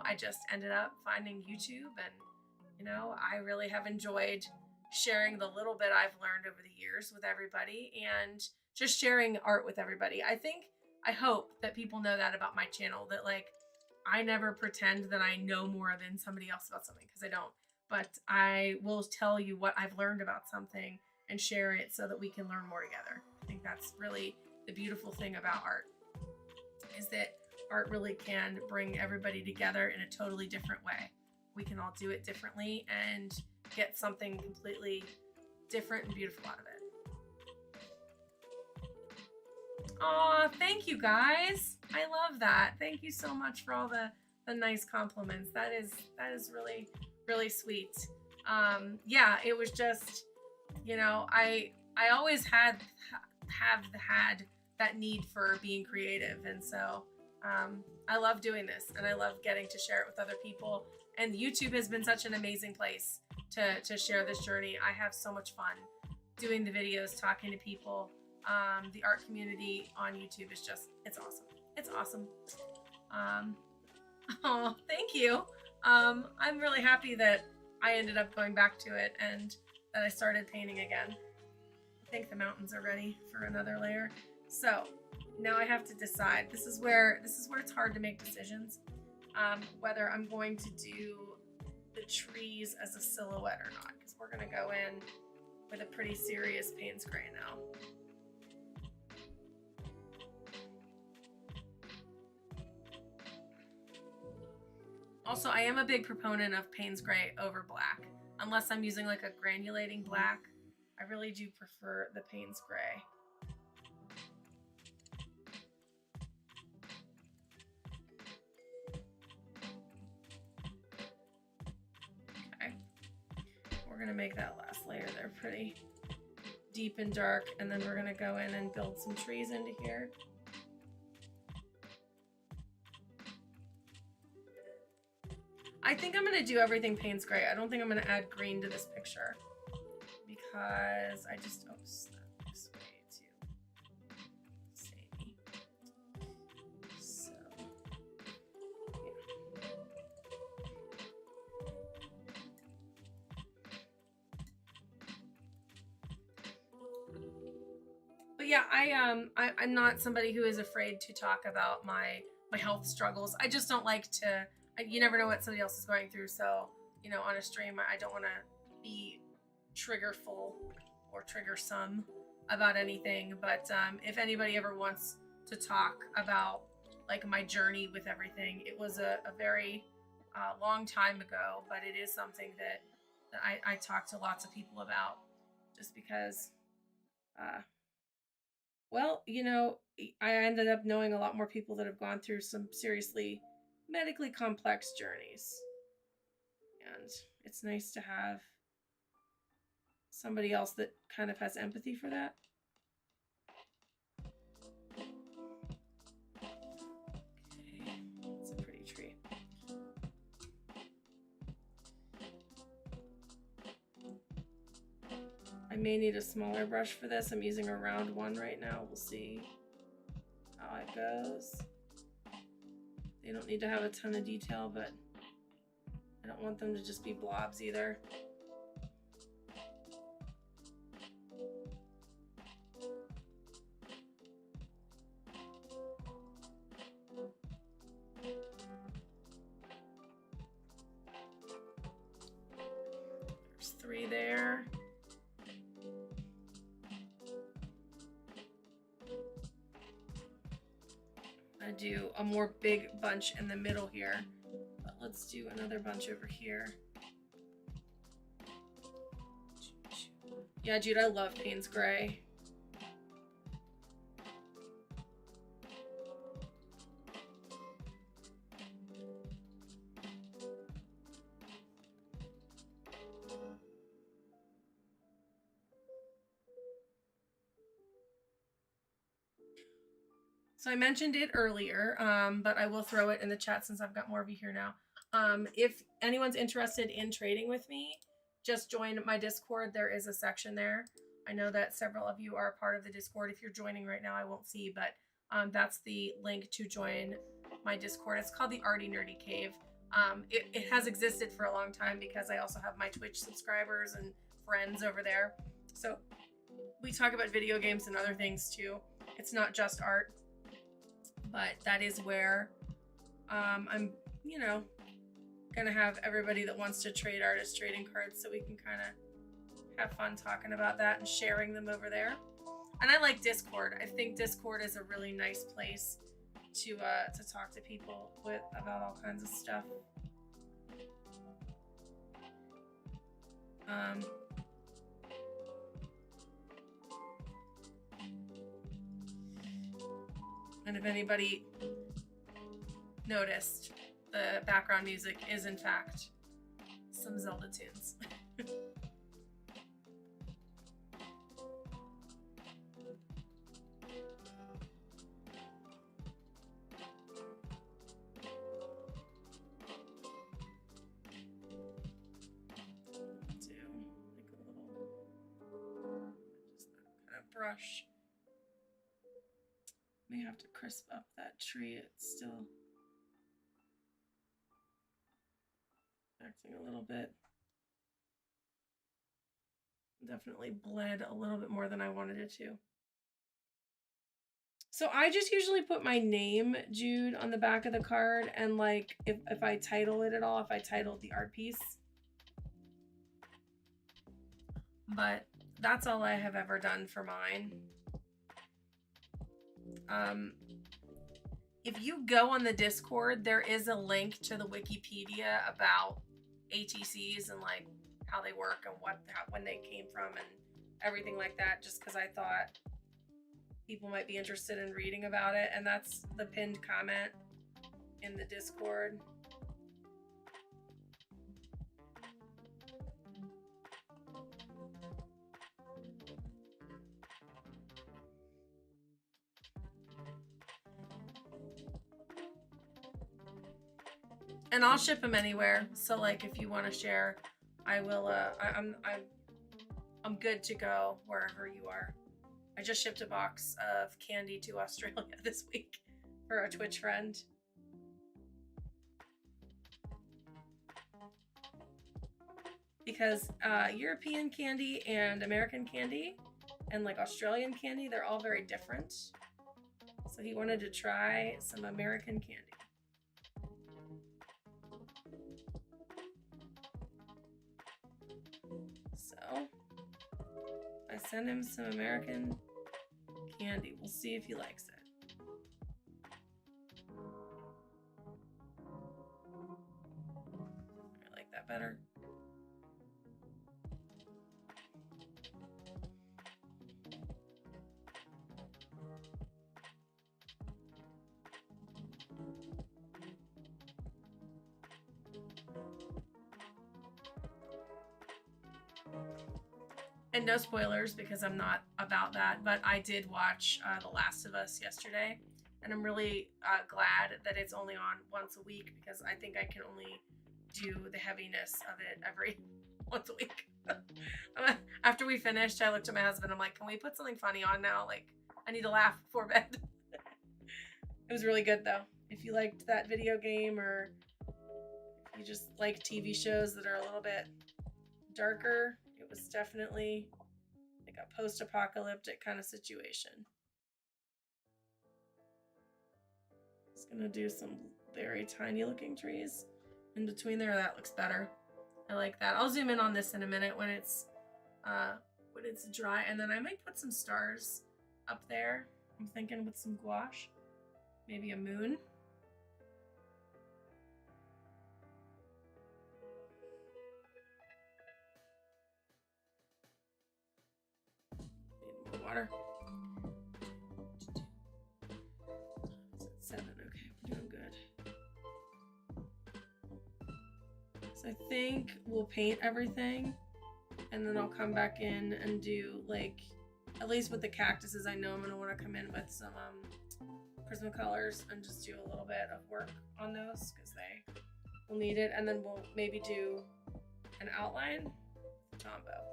I just ended up finding YouTube, and, I really have enjoyed sharing the little bit I've learned over the years with everybody, and just sharing art with everybody. I hope that people know that about my channel, that like, I never pretend that I know more than somebody else about something, because I don't. But I will tell you what I've learned about something and share it so that we can learn more together. I think that's really the beautiful thing about art, is that art really can bring everybody together in a totally different way. We can all do it differently and get something completely different and beautiful out of it. Aw, thank you guys. I love that. Thank you so much for all the nice compliments. That is really, really sweet. Yeah, it was just, I always have had that need for being creative. And so I love doing this, and I love getting to share it with other people. And YouTube has been such an amazing place to share this journey. I have so much fun doing the videos, talking to people. The art community on YouTube is just, it's awesome. It's awesome. Oh, thank you. I'm really happy that I ended up going back to it and that I started painting again. I think the mountains are ready for another layer. So now I have to decide. This is where it's hard to make decisions, whether I'm going to do the trees as a silhouette or not, because we're gonna go in with a pretty serious Payne's gray now. Also, I am a big proponent of Payne's gray over black, unless I'm using like a granulating black. I really do prefer the Payne's gray. we're gonna make that last layer there pretty deep and dark, and then we're gonna go in and build some trees into here. I think I'm gonna do everything Payne's gray. I don't think I'm gonna add green to this picture because I just, oops, that looks way too samey. So, yeah. But yeah, I'm not somebody who is afraid to talk about my health struggles. I just don't like to. You never know what somebody else is going through, so you know, on a stream, I don't want to be triggerful or triggersome about anything. But if anybody ever wants to talk about like my journey with everything, it was a very long time ago, but it is something that I talk to lots of people about, just because. Well, you know, I ended up knowing a lot more people that have gone through some seriously medically complex journeys. And it's nice to have somebody else that kind of has empathy for that. Okay, it's a pretty tree. I may need a smaller brush for this. I'm using a round one right now. We'll see how it goes. They don't need to have a ton of detail, but I don't want them to just be blobs either. There's 3 there. I do a more big bunch in the middle here, but let's do another bunch over here. Yeah, Jude, I love Payne's gray. So I mentioned it earlier, but I will throw it in the chat since I've got more of you here now. If anyone's interested in trading with me, just join my Discord. There is a section there. I know that several of you are a part of the Discord. If you're joining right now, I won't see, but that's the link to join my Discord. It's called the Arty Nerdy Cave. It has existed for a long time because I also have my Twitch subscribers and friends over there. So we talk about video games and other things too. It's not just art. But that is where I'm, you know, gonna have everybody that wants to trade artist trading cards, so we can kind of have fun talking about that and sharing them over there. And I like Discord. I think Discord is a really nice place to talk to people about all kinds of stuff. And if anybody noticed, the background music is in fact some Zelda tunes. Brush. May have to crisp up that tree. It's still acting a little bit. Definitely bled a little bit more than I wanted it to. So I just usually put my name, Jude, on the back of the card, and like if I title it at all, if I titled the art piece. But that's all I have ever done for mine. If you go on the Discord, there is a link to the Wikipedia about ATCs and like how they work and when they came from and everything like that, just because I thought people might be interested in reading about it. And that's the pinned comment in the Discord. And I'll ship them anywhere. So like if you want to share, I will. I'm good to go wherever you are. I just shipped a box of candy to Australia this week for a Twitch friend. Because European candy and American candy and like Australian candy, they're all very different. So he wanted to try some American candy. So I sent him some American candy. We'll see if he likes it. I like that better. And no spoilers because I'm not about that, but I did watch The Last of Us yesterday, and I'm really glad that it's only on once a week because I think I can only do the heaviness of it every once a week. After we finished, I looked at my husband. I'm like, can we put something funny on now? Like, I need to laugh before bed. It was really good though. If you liked that video game or if you just like TV shows that are a little bit darker, it was definitely like a post-apocalyptic kind of situation. Just gonna do some very tiny looking trees in between there. That looks better. I like that. I'll zoom in on this in a minute when it's dry, and then I might put some stars up there. I'm thinking with some gouache, maybe a moon. Need more water. 7. Okay, we're doing good. So I think we'll paint everything, and then I'll come back in and do, like, at least with the cactuses, I know I'm going to want to come in with some Prismacolors and just do a little bit of work on those because they will need it. And then we'll maybe do an outline with Tombow.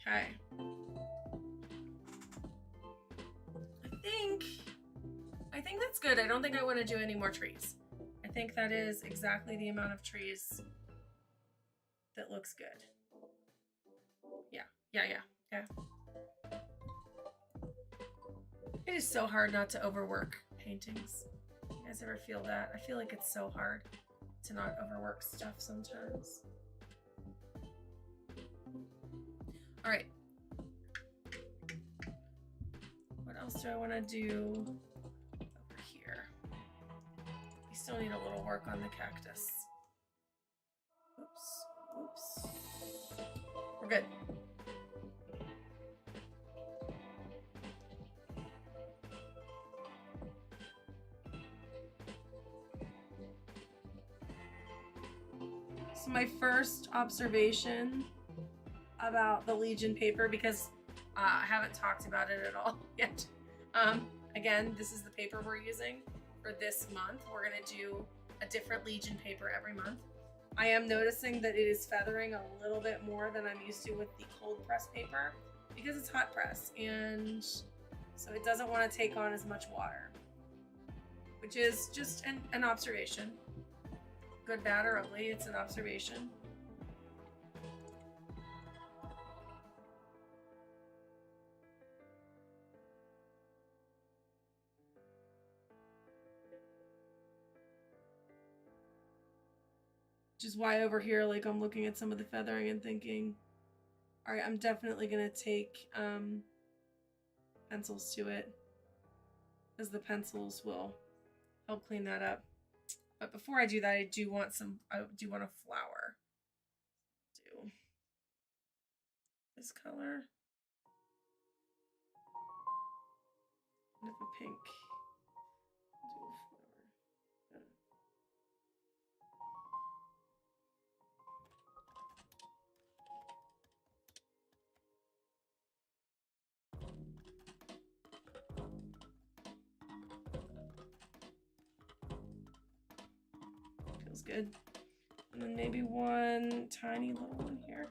Okay. I think that's good. I don't think I want to do any more trees. I think that is exactly the amount of trees that looks good. Yeah. It is so hard not to overwork paintings. You guys ever feel that? I feel like it's so hard to not overwork stuff sometimes. All right. What else do I want to do over here? We still need a little work on the cactus. Oops. We're good. So my first observation about the Legion paper, because I haven't talked about it at all yet. Again, this is the paper we're using for this month. We're gonna do a different Legion paper every month. I am noticing that it is feathering a little bit more than I'm used to with the cold press paper because it's hot press, and so it doesn't want to take on as much water, which is just an observation. Good, bad, or ugly, it's an observation. Which is why over here, like, I'm looking at some of the feathering and thinking, all right, I'm definitely gonna take pencils to it, because the pencils will help clean that up. But before I do that, I do want a flower. Do this color. And a pink. Do a flower. feels good. And then maybe one tiny little one here.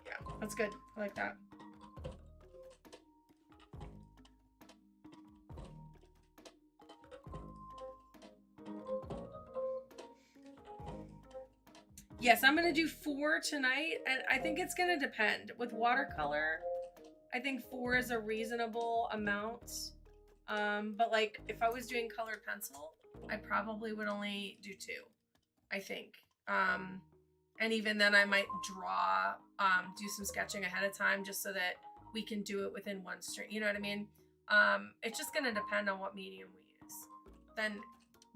Yeah, that's good. I like that. Yes, I'm gonna do 4 tonight, and I think it's gonna depend. With watercolor, I think 4 is a reasonable amount. But like if I was doing colored pencil, I probably would only do 2, I think. And even then I might draw, do some sketching ahead of time just so that we can do it within one stream. You know what I mean? It's just gonna depend on what medium we use. Then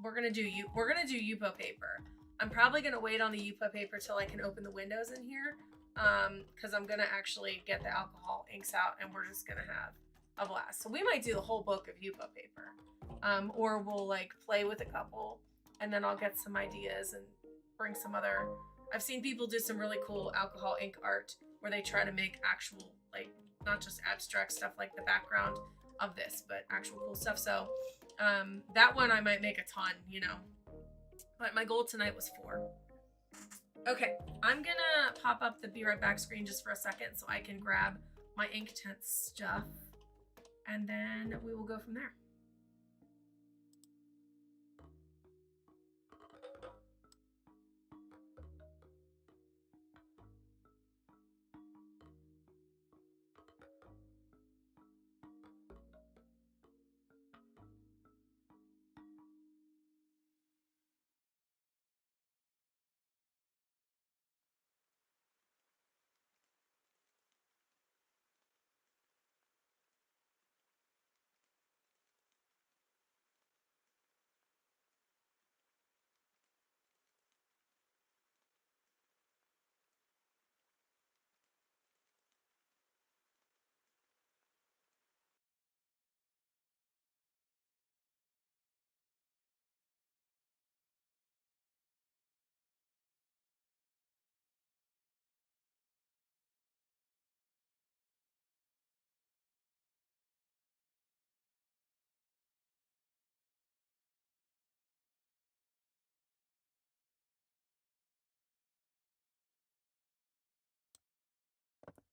we're gonna do Yupo paper. I'm probably gonna wait on the Yupo paper till I can open the windows in here. Because I'm gonna actually get the alcohol inks out and we're just gonna have a blast. So we might do the whole book of Yupo paper. Or we'll like play with a couple and then I'll get some ideas and bring some other. I've seen people do some really cool alcohol ink art where they try to make actual, like, not just abstract stuff like the background of this, but actual cool stuff. So that one I might make a ton, you know. But my goal tonight was 4. Okay, I'm gonna pop up the be right back screen just for a second so I can grab my Inktense stuff and then we will go from there.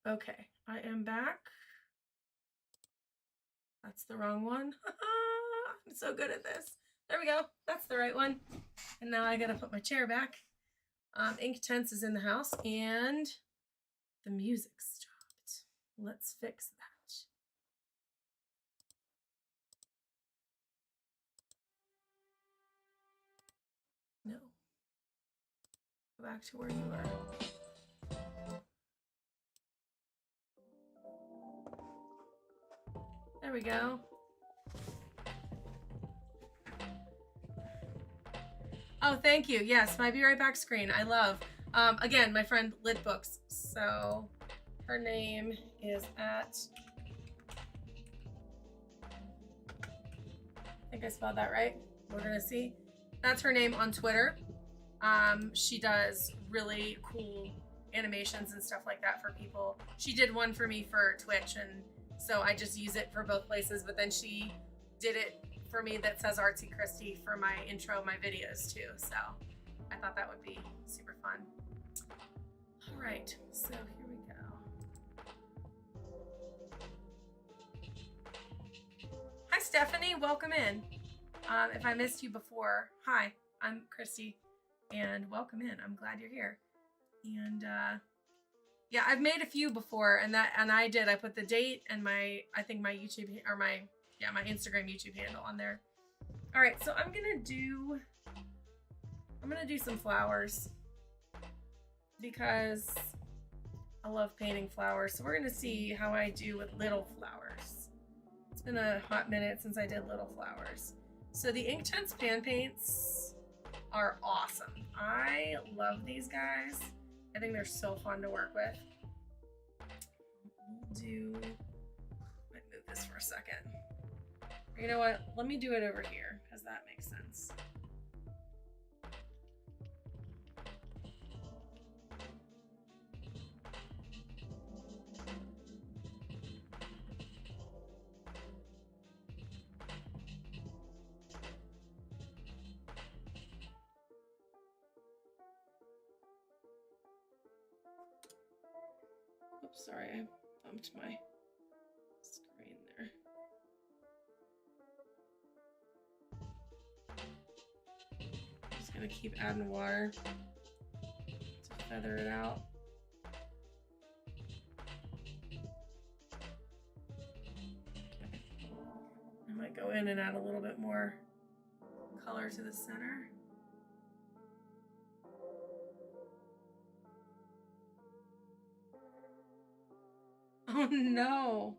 Okay, I am back. That's the wrong one. I'm so good at this. There we go. That's the right one. And now I gotta put my chair back. Inktense is in the house and the music stopped. Let's fix that. No. Go back to where you were. There we go. Oh, thank you. Yes, my Be Right Back screen. I love. Again, my friend Lit Books. So her name is at. I think I spelled that right. We're gonna see. That's her name on Twitter. She does really cool animations and stuff like that for people. She did one for me for Twitch, and so I just use it for both places. But then she did it for me that says Artsy Christy for my intro, my videos too. So I thought that would be super fun. All right, so here we go. Hi, Stephanie, welcome in. If I missed you before, hi, I'm Christy and welcome in. I'm glad you're here. And yeah, I've made a few before and I put the date and my YouTube or my Instagram YouTube handle on there. All right, so I'm gonna do some flowers because I love painting flowers. So we're gonna see how I do with little flowers. It's been a hot minute since I did little flowers. So the Inktense pan paints are awesome. I love these guys. I think they're so fun to work with. Let me move this for a second. You know what? Let me do it over here because that makes sense. Oops, sorry, I bumped my screen there. Just gonna keep adding water to feather it out. I might go in and add a little bit more color to the center. Oh no.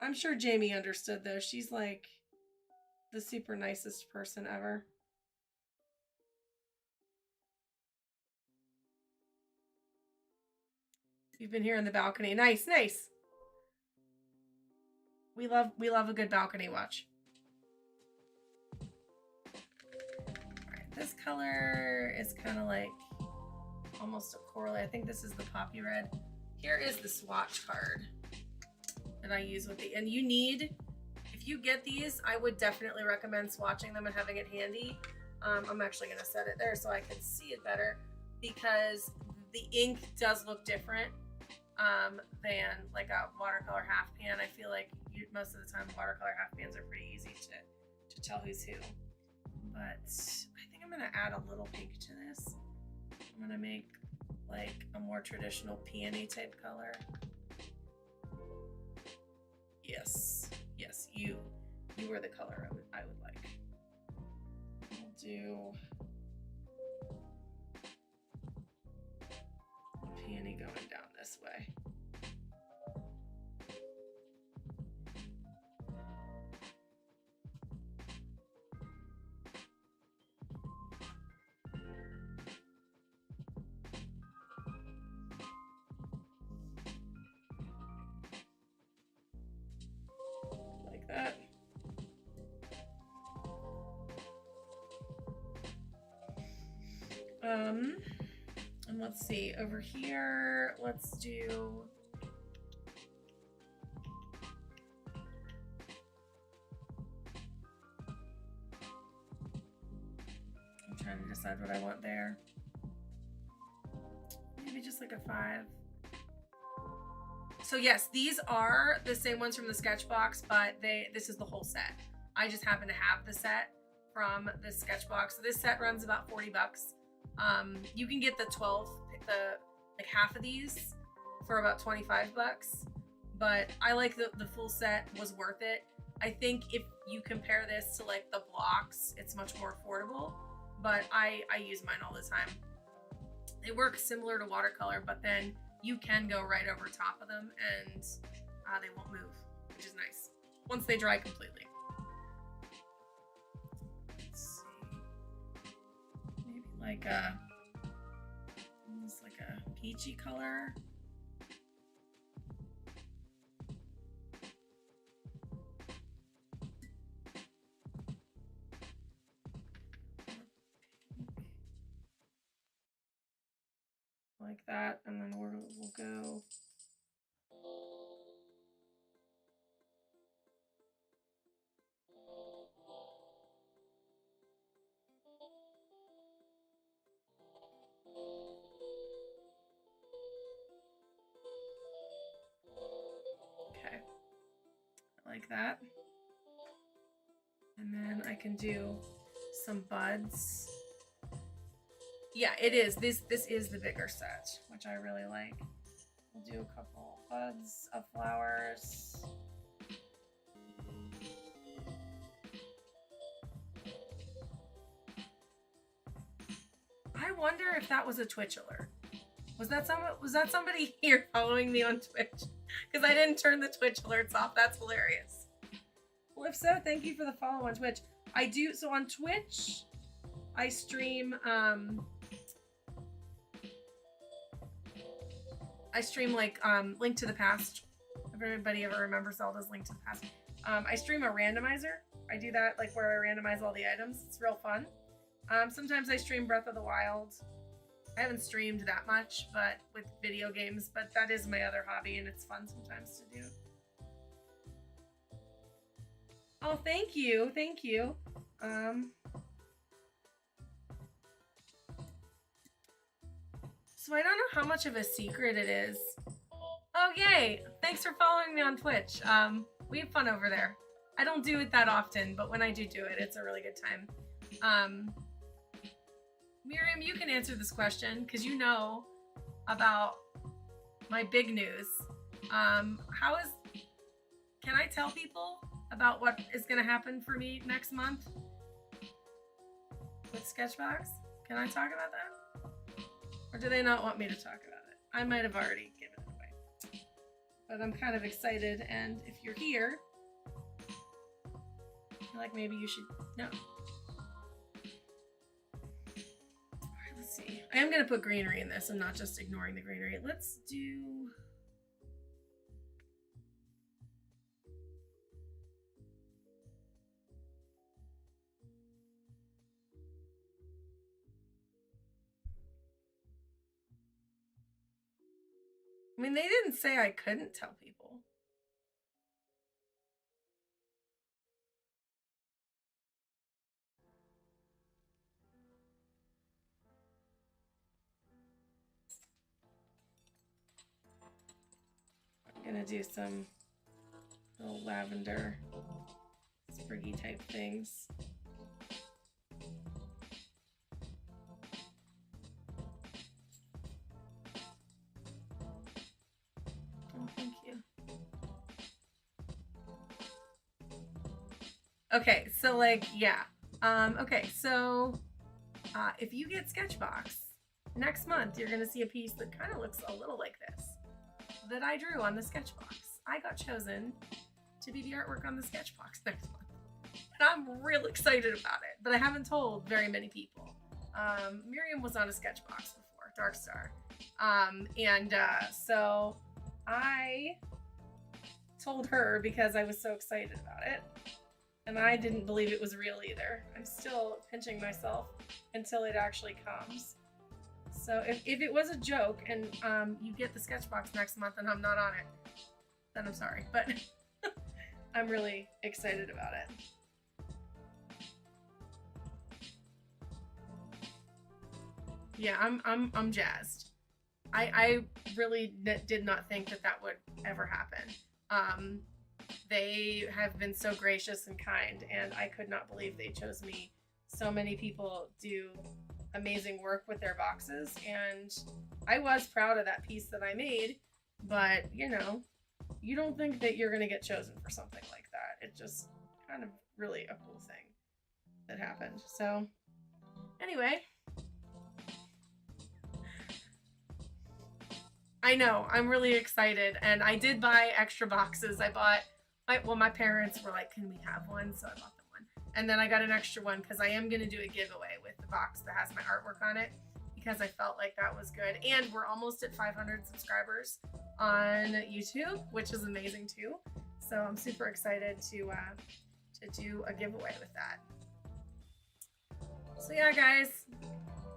I'm sure Jamie understood though. She's like the super nicest person ever. You've been here in the balcony. Nice, nice. We love a good balcony watch. Alright, this color is kind of like almost a corally. I think this is the poppy red. Here is the swatch card that I use with the, and you need, if you get these, I would definitely recommend swatching them and having it handy. I'm actually gonna set it there so I can see it better, because the ink does look different than like a watercolor half pan. I feel like most of the time watercolor half pans are pretty easy to tell who's who. But I think I'm gonna add a little pink to this. I'm gonna make like a more traditional peony type color. Yes, yes, you are the color I would like. I'll do peony going down this way. Like that. And let's see, over here, let's do, I'm trying to decide what I want there. Maybe just like a 5. So yes, these are the same ones from the Sketchbox, but this is the whole set. I just happen to have the set from the Sketchbox. So this set runs about 40 bucks. You can get the 12, like half of these for about 25 bucks, but I like the full set was worth it. I think if you compare this to like the blocks, it's much more affordable, but I use mine all the time. They work similar to watercolor, but then you can go right over top of them and they won't move, which is nice once they dry completely. Let's see, maybe like almost like a peachy color. Like that, and then we'll go okay, like that, and then I can do some buds. Yeah, it is. This is the bigger set, which I really like. We'll do a couple buds of flowers. I wonder if that was a Twitch alert. Was that somebody here following me on Twitch? Because I didn't turn the Twitch alerts off. That's hilarious. Well, if so, thank you for the follow on Twitch. I do, so on Twitch, I stream like Link to the Past. If anybody ever remembers Zelda's Link to the Past. I stream a randomizer. I do that like where I randomize all the items. It's real fun. Sometimes I stream Breath of the Wild. I haven't streamed that much, but with video games, but that is my other hobby and it's fun sometimes to do. Oh, thank you. Thank you. So I don't know how much of a secret it is. Oh, yay. Thanks for following me on Twitch. We have fun over there. I don't do it that often, but when I do it, it's a really good time. Miriam, you can answer this question because you know about my big news. Can I tell people about what is going to happen for me next month with Sketchbox? Can I talk about that? Or do they not want me to talk about it? I might have already given it away. But I'm kind of excited, and if you're here, I feel like maybe you should know. Alright, let's see. I am going to put greenery in this. I'm not just ignoring the greenery. Let's do... I mean, they didn't say I couldn't tell people. I'm gonna do some little lavender spriggy type things. Oh, thank you. Okay, so like, yeah. Okay, so if you get Sketchbox, next month you're gonna see a piece that kind of looks a little like this that I drew on the Sketchbox. I got chosen to be the artwork on the Sketchbox next month. And I'm real excited about it, but I haven't told very many people. Miriam was on a Sketchbox before, Dark Star. So I told her because I was so excited about it. And I didn't believe it was real either. I'm still pinching myself until it actually comes. So if it was a joke and you get the Sketchbox next month and I'm not on it, then I'm sorry. But I'm really excited about it. Yeah, I'm jazzed. I really did not think that would ever happen. They have been so gracious and kind, and I could not believe they chose me. So many people do amazing work with their boxes, and I was proud of that piece that I made, but you know, you don't think that you're gonna get chosen for something like that. It's just kind of really a cool thing that happened. So anyway, I know, I'm really excited, and I did buy extra boxes. I bought, my parents were like, can we have one? So I bought them one. And then I got an extra one because I am going to do a giveaway with the box that has my artwork on it because I felt like that was good. And we're almost at 500 subscribers on YouTube, which is amazing too. So I'm super excited to do a giveaway with that. So yeah, guys,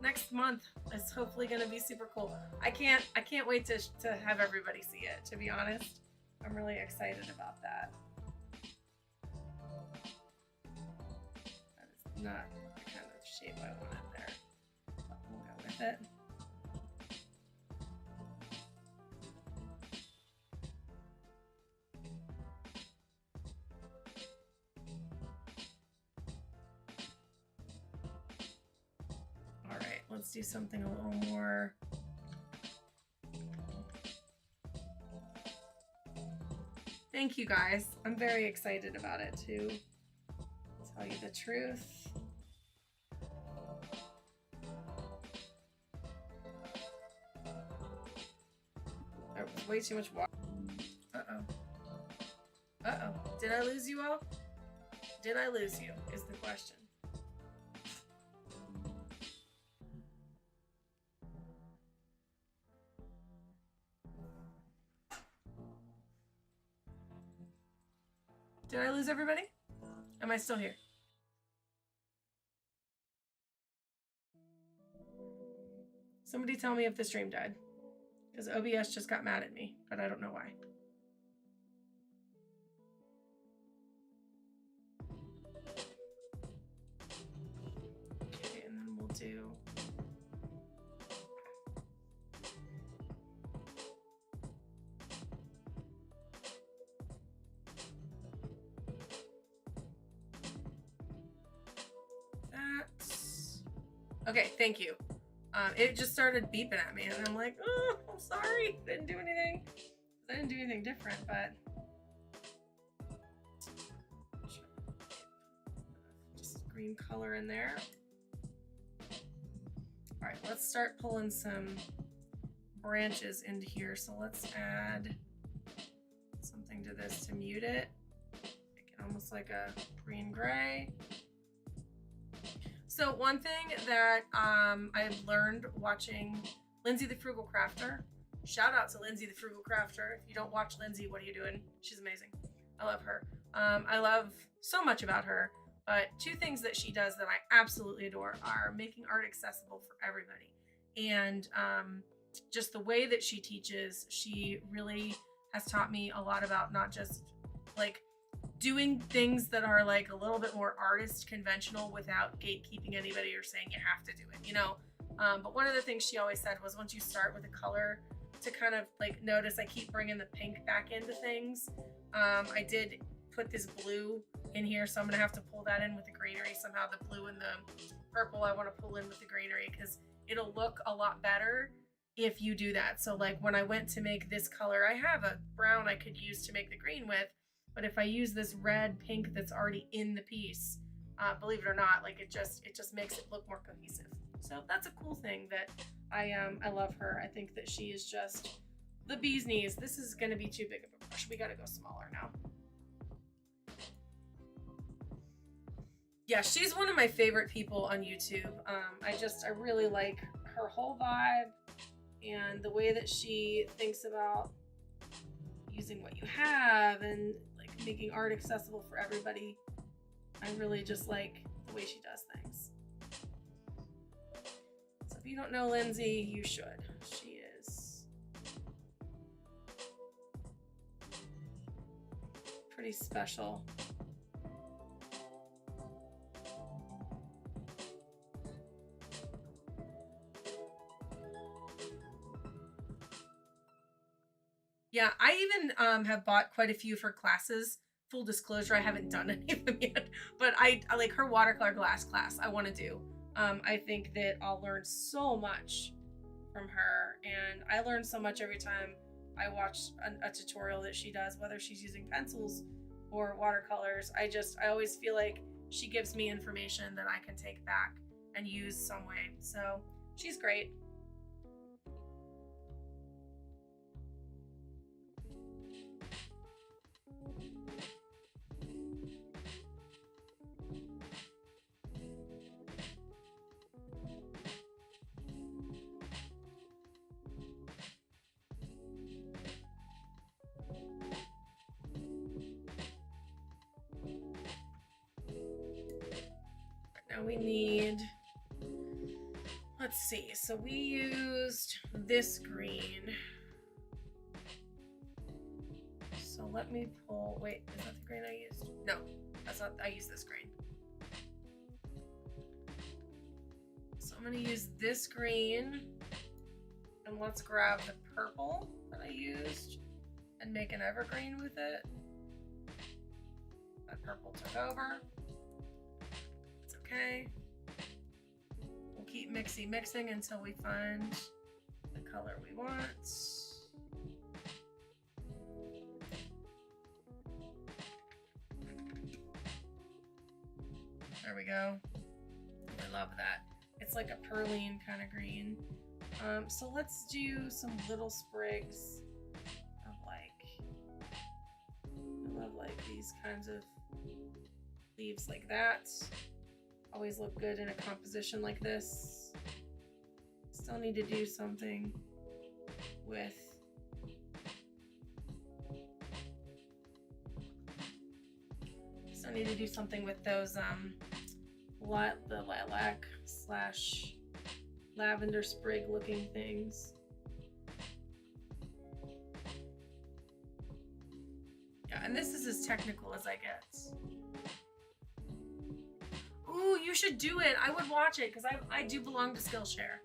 next month is hopefully going to be super cool. I can't wait to have everybody see it, to be honest. I'm really excited about that. That is not the kind of shape I wanted there, but we'll go with it. All right, let's do something a little more. Thank you guys. I'm very excited about it too. To tell you the truth. There was way too much water. Uh-oh. Uh-oh. Did I lose you all? Did I lose you is the question. Did I lose everybody? Am I still here? Somebody tell me if the stream died. Because OBS just got mad at me, but I don't know why. Okay, and then we'll do... Okay, thank you. It just started beeping at me, and I'm like, oh, I'm sorry. Didn't do anything. I didn't do anything different, but just green color in there. All right, let's start pulling some branches into here. So let's add something to this to mute it. Make it almost like a green gray. So one thing that I've learned watching Lindsay the Frugal Crafter, shout out to Lindsay the Frugal Crafter. If you don't watch Lindsay, what are you doing? She's amazing. I love her. I love so much about her, but two things that she does that I absolutely adore are making art accessible for everybody. And just the way that she teaches, she really has taught me a lot about not just like doing things that are like a little bit more artist conventional without gatekeeping anybody or saying you have to do it, you know. But one of the things she always said was once you start with a color, to kind of like notice, I keep bringing the pink back into things. I did put this blue in here, so I'm gonna have to pull that in with the greenery somehow. The blue and the purple I want to pull in with the greenery because it'll look a lot better if you do that. So like when I went to make this color, I have a brown I could use to make the green with. But if I use this red pink that's already in the piece, believe it or not, like it just makes it look more cohesive. So that's a cool thing that I love her. I think that she is just the bee's knees. This is gonna be too big of a brush. We gotta go smaller now. Yeah, she's one of my favorite people on YouTube. I really like her whole vibe and the way that she thinks about using what you have and making art accessible for everybody. I really just like the way she does things. So if you don't know Lindsay, you should. She is pretty special. Yeah, I even have bought quite a few of her classes. Full disclosure, I haven't done any of them yet, but I like her watercolor glass class. I want to do. I think that I'll learn so much from her, and I learn so much every time I watch a tutorial that she does, whether she's using pencils or watercolors. I always feel like she gives me information that I can take back and use some way. So she's great. Now we need, let's see, so we used this green. So let me pull, wait, is that the green I used? No, that's not, I used this green. So I'm gonna use this green, and let's grab the purple that I used and make an evergreen with it. That purple took over. Okay, we'll keep mixing until we find the color we want. There we go. I love that. It's like a perline kind of green. So let's do some little sprigs of I love like these kinds of leaves like that. Always look good in a composition like this. Still need to do something with those the lilac / lavender sprig looking things. Yeah, and this is as technical as I get. Ooh, you should do it. I would watch it because I do belong to Skillshare.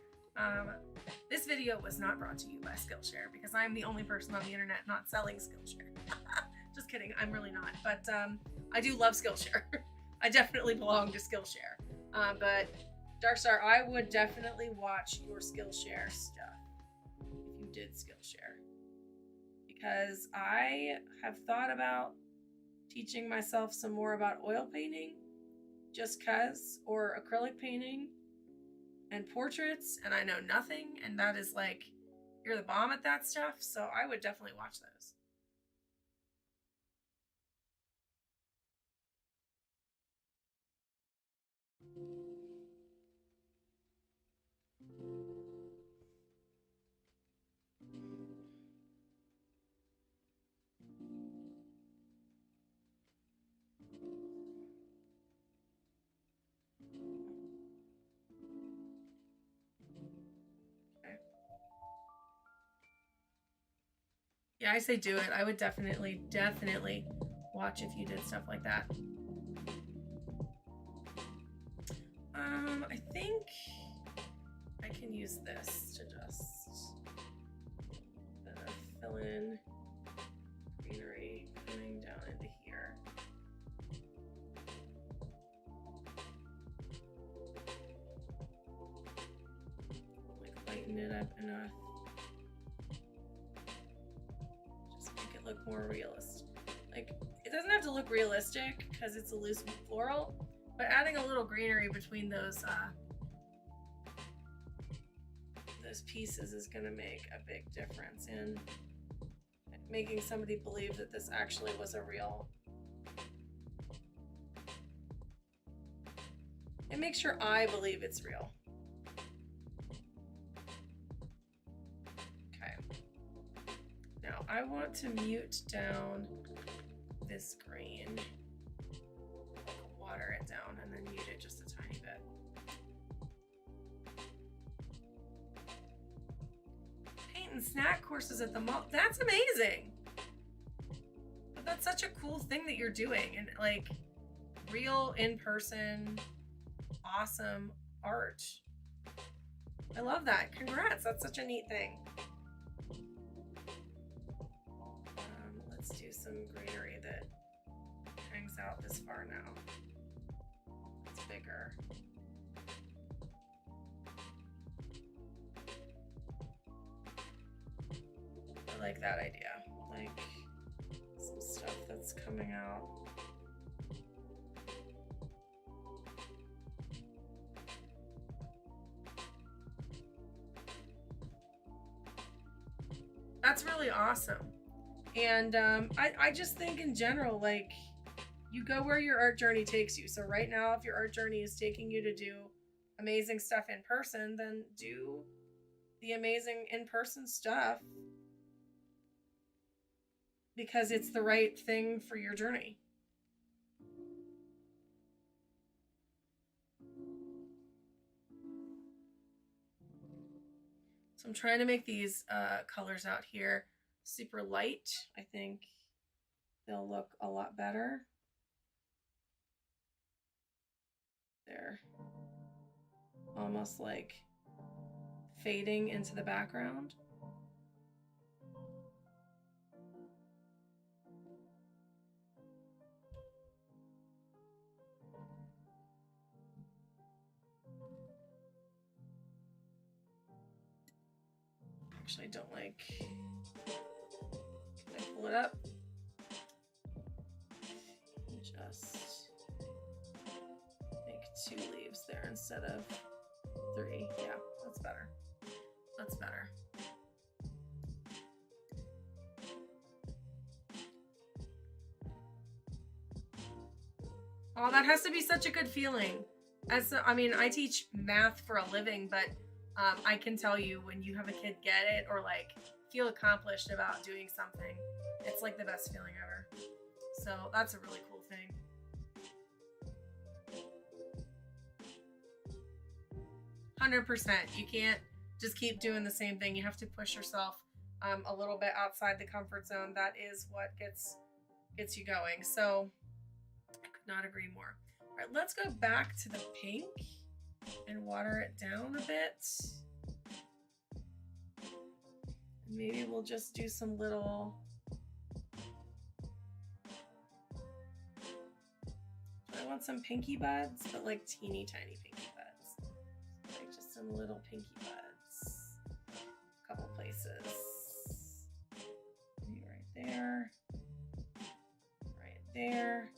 This video was not brought to you by Skillshare because I'm the only person on the internet not selling Skillshare. Just kidding, I'm really not. But I do love Skillshare. I definitely belong to Skillshare. But Darkstar, I would definitely watch your Skillshare stuff if you did Skillshare, because I have thought about teaching myself some more about oil painting, just cause, or acrylic painting and portraits, and I know nothing, and that is like, you're the bomb at that stuff, so I would definitely watch those. Yeah, I say do it. I would definitely watch if you did stuff like that. I think I can use this to just fill in greenery coming down into here. Like lighten it up enough. Look more realistic. Like, it doesn't have to look realistic because it's a loose floral, but adding a little greenery between those pieces is going to make a big difference in making somebody believe that this actually was a real. It makes sure I believe it's real. Now I want to mute down this green, water it down, and then mute it just a tiny bit. Paint and snack courses at the mall. That's amazing. But that's such a cool thing that you're doing, and like real in-person, awesome art. I love that. Congrats. That's such a neat thing. Let's do some greenery that hangs out this far now. It's bigger. I like that idea. Like some stuff that's coming out. That's really awesome. And I just think in general, like, you go where your art journey takes you. So right now, if your art journey is taking you to do amazing stuff in person, then do the amazing in-person stuff because it's the right thing for your journey. So I'm trying to make these colors out here super light. I think they'll look a lot better. They're almost like fading into the background. Actually, I don't like. Can I pull it up? Just make 2 leaves there instead of 3. Yeah, that's better. That's better. Oh, that has to be such a good feeling. I mean, I teach math for a living, but I can tell you when you have a kid get it or like feel accomplished about doing something, it's like the best feeling ever. So that's a really cool thing. %. You can't just keep doing the same thing. You have to push yourself a little bit outside the comfort zone. That is what gets you going. So I could not agree more. All right, let's go back to the pink and water it down a bit. Maybe we'll just do some little. I want some pinky buds, but like teeny tiny pinky buds. some little pinky buds. A couple places. Maybe right there. Right there.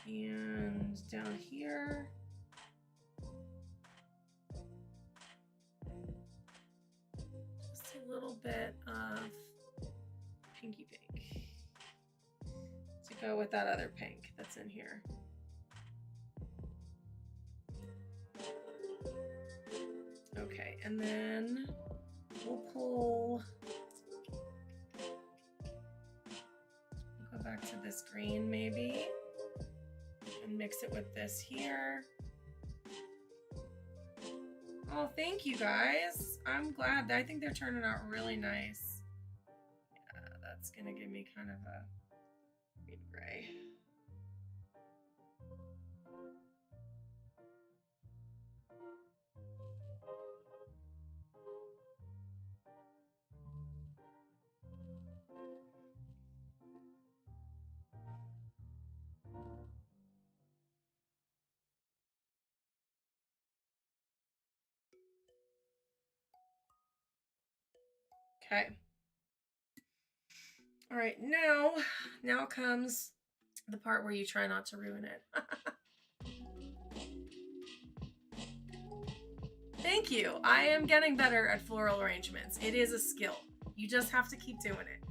And down here. Just a little bit of pinky pink to go with that other pink that's in here. Okay, and then we'll pull, go back to this green maybe, and mix it with this here. Oh, thank you guys. I'm glad. I think they're turning out really nice. Yeah, that's gonna give me kind of a green gray. Okay. All right, now comes the part where you try not to ruin it. Thank you. I am getting better at floral arrangements. It is a skill. You just have to keep doing it.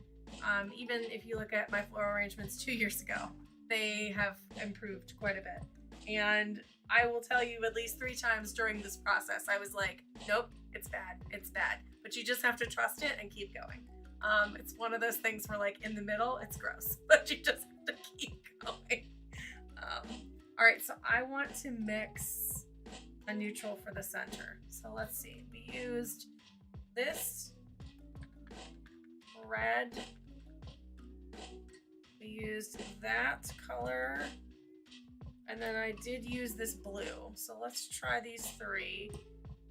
Even if you look at my floral arrangements 2 years ago, they have improved quite a bit. And I will tell you at least 3 times during this process, I was like, nope, it's bad. It's bad. But you just have to trust it and keep going. It's one of those things where like in the middle, it's gross, but you just have to keep going. All right, so I want to mix a neutral for the center. So let's see, we used this red, we used that color, and then I did use this blue. So let's try these 3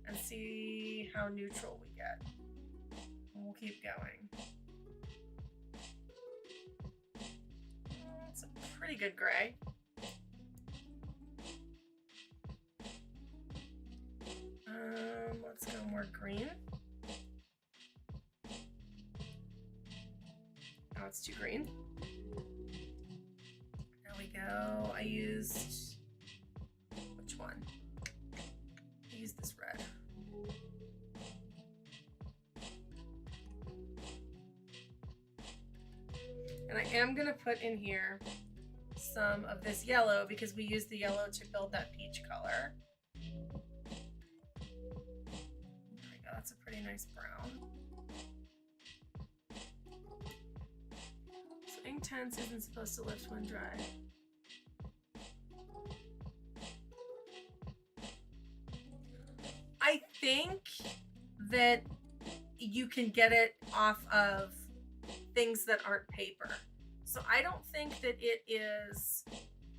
and see how neutral we get. And we'll keep going. It's a pretty good gray. Let's go more green. Oh, it's too green. There we go. I used, which one? I used this red. And I am gonna put in here some of this yellow because we used the yellow to build that peach color. There we go, that's a pretty nice brown. So Inktense isn't supposed to lift when dry. I think that you can get it off of things that aren't paper. So I don't think that it is,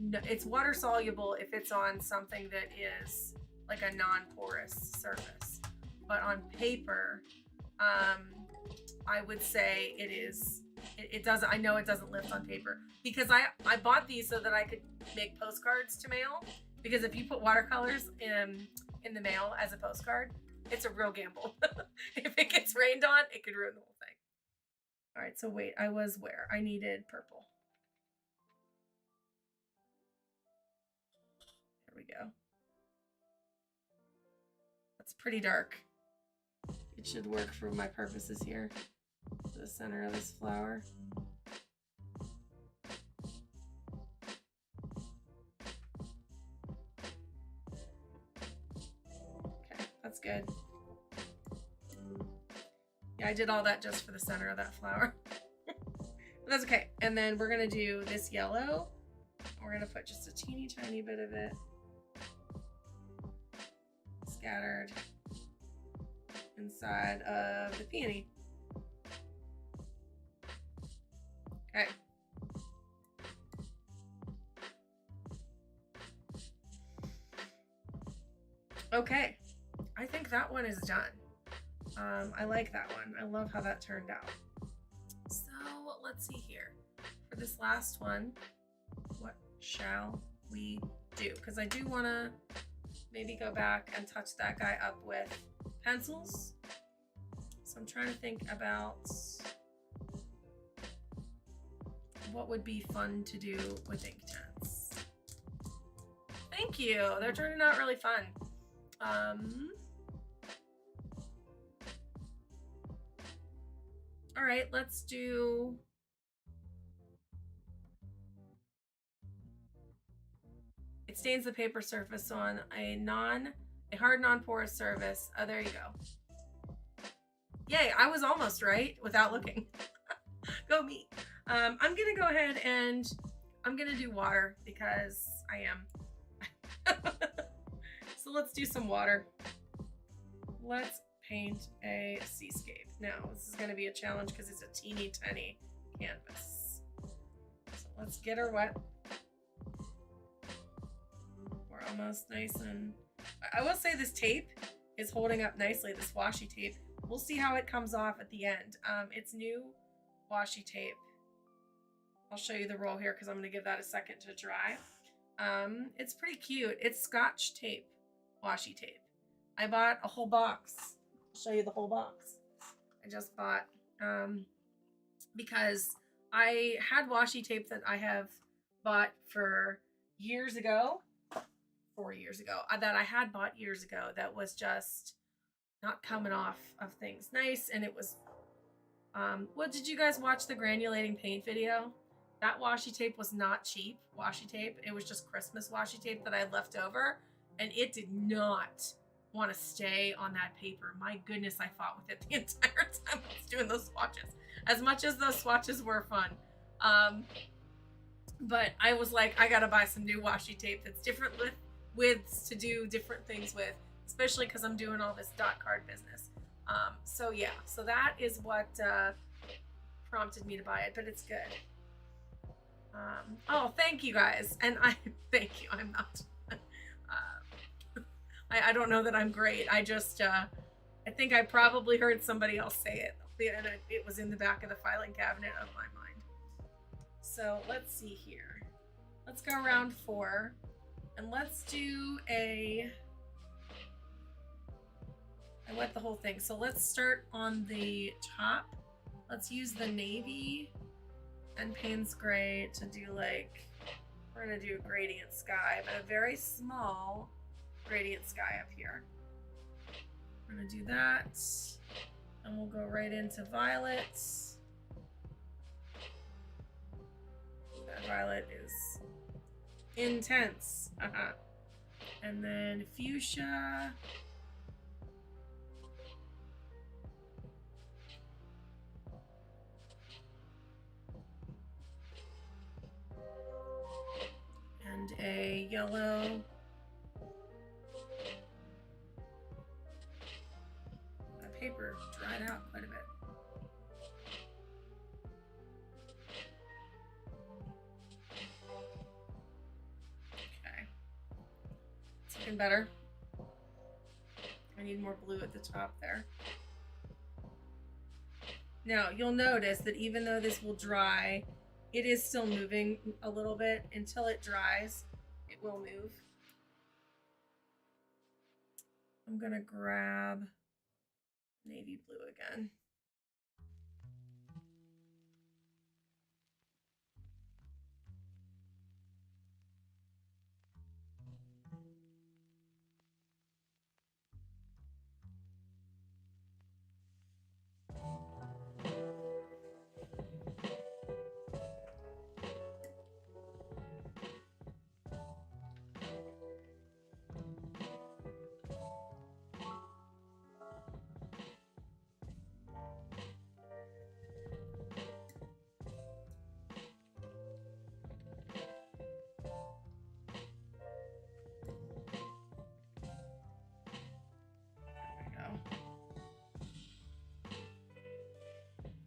no, it's water soluble if it's on something that is like a non-porous surface. But on paper, I would say it is, it doesn't, I know it doesn't lift on paper because I bought these so that I could make postcards to mail, because if you put watercolors in the mail as a postcard, it's a real gamble. If it gets rained on, it could ruin the whole thing. All right, so wait, I was where? I needed purple. There we go. That's pretty dark. It should work for my purposes here. The center of this flower. Okay, that's good. Yeah, I did all that just for the center of that flower. But that's okay. And then we're gonna do this yellow. We're gonna put just a teeny tiny bit of it scattered inside of the peony. Okay. Okay, I think that one is done. I like that one. I love how that turned out. So let's see here. For this last one, shall we do? Because I do want to maybe go back and touch that guy up with pencils. So I'm trying to think about what would be fun to do with Inktense. Thank you. They're turning out really fun. All right, let's do... It stains the paper surface on a hard non-porous surface. Oh, there you go. Yay, I was almost right without looking. Go me. I'm gonna go ahead and I'm gonna do water because I am. So let's do some water. Let's paint a seascape. Now, this is gonna be a challenge because it's a teeny tiny canvas. So let's get her wet. We're almost nice and... I will say this tape is holding up nicely, this washi tape. We'll see how it comes off at the end. It's new washi tape. I'll show you the roll here because I'm going to give that a second to dry. It's pretty cute. It's Scotch tape, washi tape. I bought a whole box. I'll show you the whole box. I just bought because I had washi tape that I have bought for years ago, 4 years ago, that I had bought years ago that was just not coming off of things nice. And it was, well, did you guys watch the granulating paint video? That washi tape was not cheap washi tape. It was just Christmas washi tape that I had left over, and it did not want to stay on that paper. My goodness, I fought with it the entire time I was doing those swatches. As much as those swatches were fun. But I was like, I gotta buy some new washi tape that's different widths to do different things with, especially because I'm doing all this dot card business. So yeah, so that is what prompted me to buy it, but it's good. Oh, thank you guys. And thank you. I'm not, I don't know that I'm great. I just, I think I probably heard somebody else say it, and it was in the back of the filing cabinet of my mind. So let's see here. Let's go around 4 and let's do I wet the whole thing. So let's start on the top. Let's use the navy and Payne's gray to do we're gonna do a gradient sky, but a very small gradient sky up here. We're gonna do that, and we'll go right into violet. That violet is intense. And then fuchsia. And a yellow. That paper dried out quite a bit. Okay. It's looking better. I need more blue at the top there. Now, you'll notice that even though this will dry, it is still moving a little bit. Until it dries, it will move. I'm gonna grab navy blue again.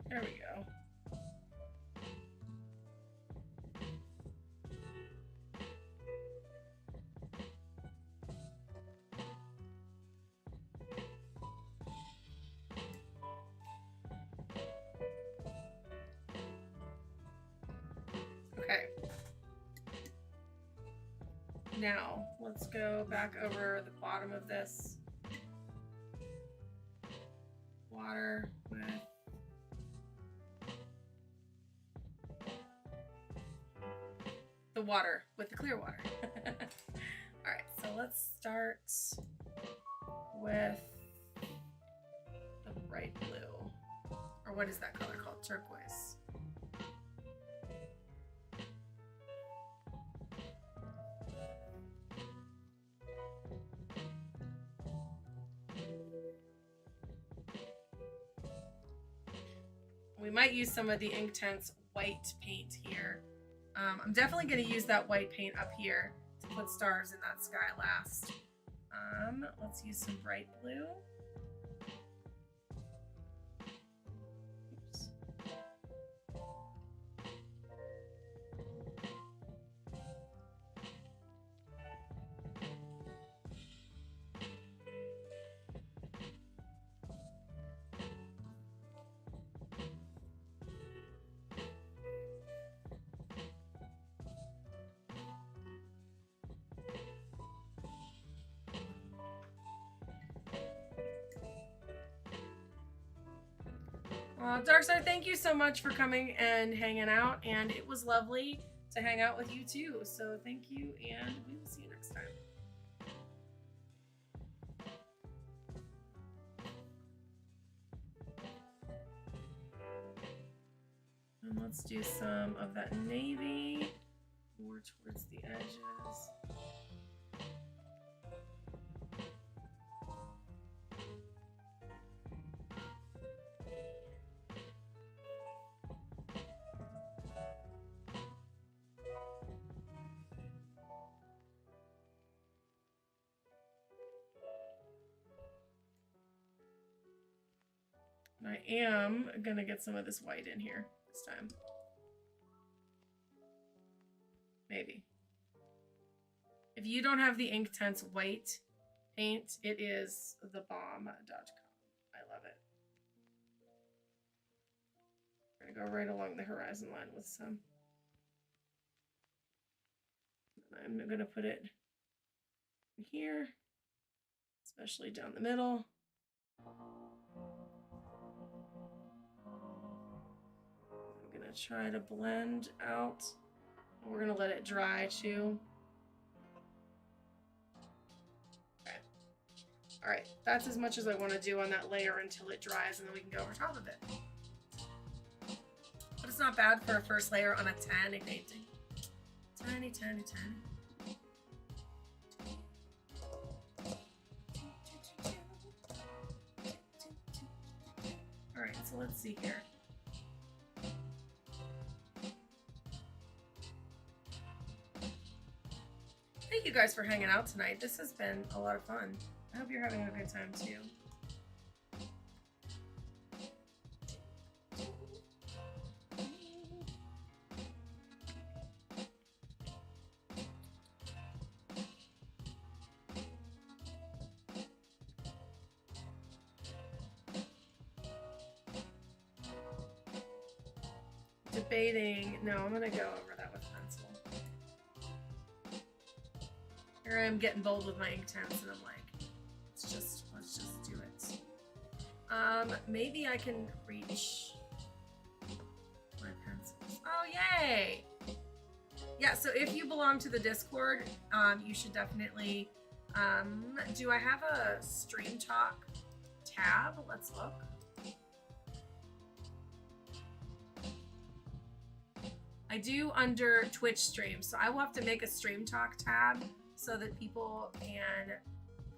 There we go. Okay. Now, let's go back over the bottom of this. Water with the water, with the clear water. All right, so let's start with the bright blue. Or what is that color called? Turquoise. We might use some of the Inktense white paint here. I'm definitely going to use that white paint up here to put stars in that sky last. Let's use some bright blue. Oops. Darkside, thank you so much for coming and hanging out, and it was lovely to hang out with you too. So thank you, and we will see you next time. And let's do some of that navy more towards the edges. I am gonna get some of this white in here this time. Maybe. If you don't have the Inktense white paint, it is thebomb.com. I love it. I'm gonna go right along the horizon line with some. I'm gonna put it in here, especially down the middle. I'm gonna try to blend out. We're gonna let it dry too. Okay. All right, that's as much as I want to do on that layer until it dries, and then we can go over top of it. But it's not bad for a first layer on a tiny painting. Tiny, tiny, tiny. All right, so let's see here. Thank you guys for hanging out tonight. This has been a lot of fun. I hope you're having a good time too. Debating. No, I'm gonna go over that with pencil. Here I am getting bold with my Inktense, and I'm like, let's just do it. Maybe I can reach my pencils. Oh, yay! Yeah, so if you belong to the Discord, you should definitely, do I have a Stream Talk tab? Let's look. I do under Twitch streams, so I will have to make a Stream Talk tab so that people can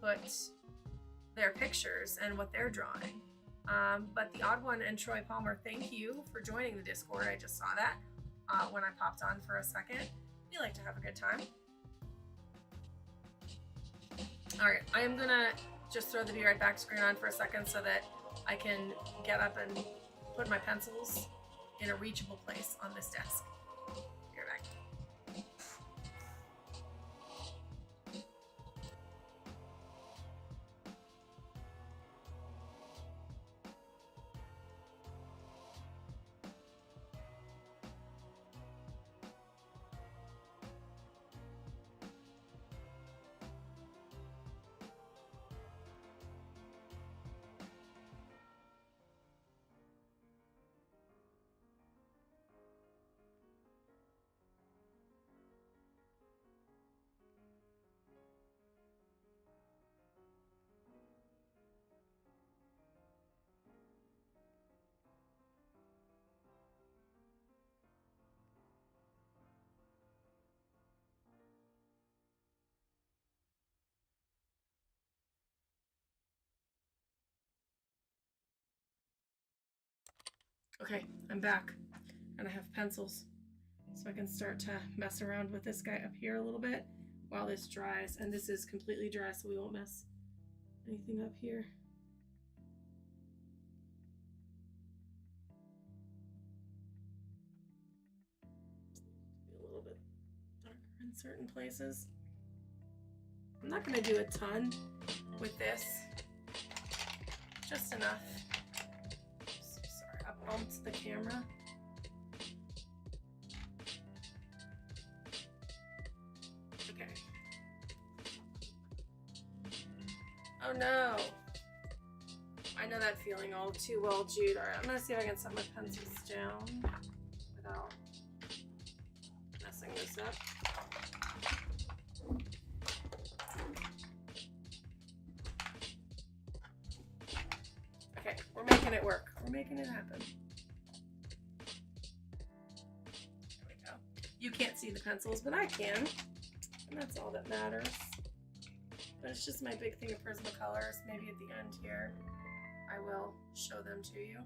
put their pictures and what they're drawing. But the Odd One and Troy Palmer, thank you for joining the Discord. I just saw that when I popped on for a second. We like to have a good time. All right, I am gonna just throw the Be Right Back screen on for a second so that I can get up and put my pencils in a reachable place on this desk. Be right back. Okay, I'm back and I have pencils. So I can start to mess around with this guy up here a little bit while this dries. And this is completely dry, so we won't mess anything up here. Be a little bit darker in certain places. I'm not going to do a ton with this, just enough. Sorry, I bumped the camera. Okay. Oh no. I know that feeling all too well, Jude. All right, I'm going to see if I can set my pencils down without messing this up. Okay, we're making it work. We're making it happen. There we go. You can't see the pencils, but I can. And that's all that matters. But it's just my big thing of Prismacolors. Maybe at the end here, I will show them to you.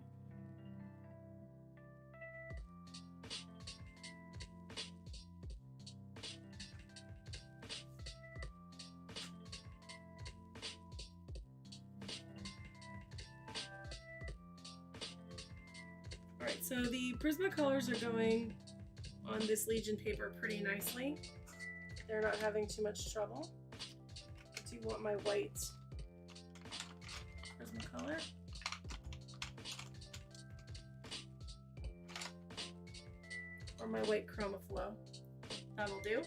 Alright, so the Prismacolors are going on this Legion paper pretty nicely. They're not having too much trouble. I do want my white Prismacolor. Or my white Chromaflow. That'll do.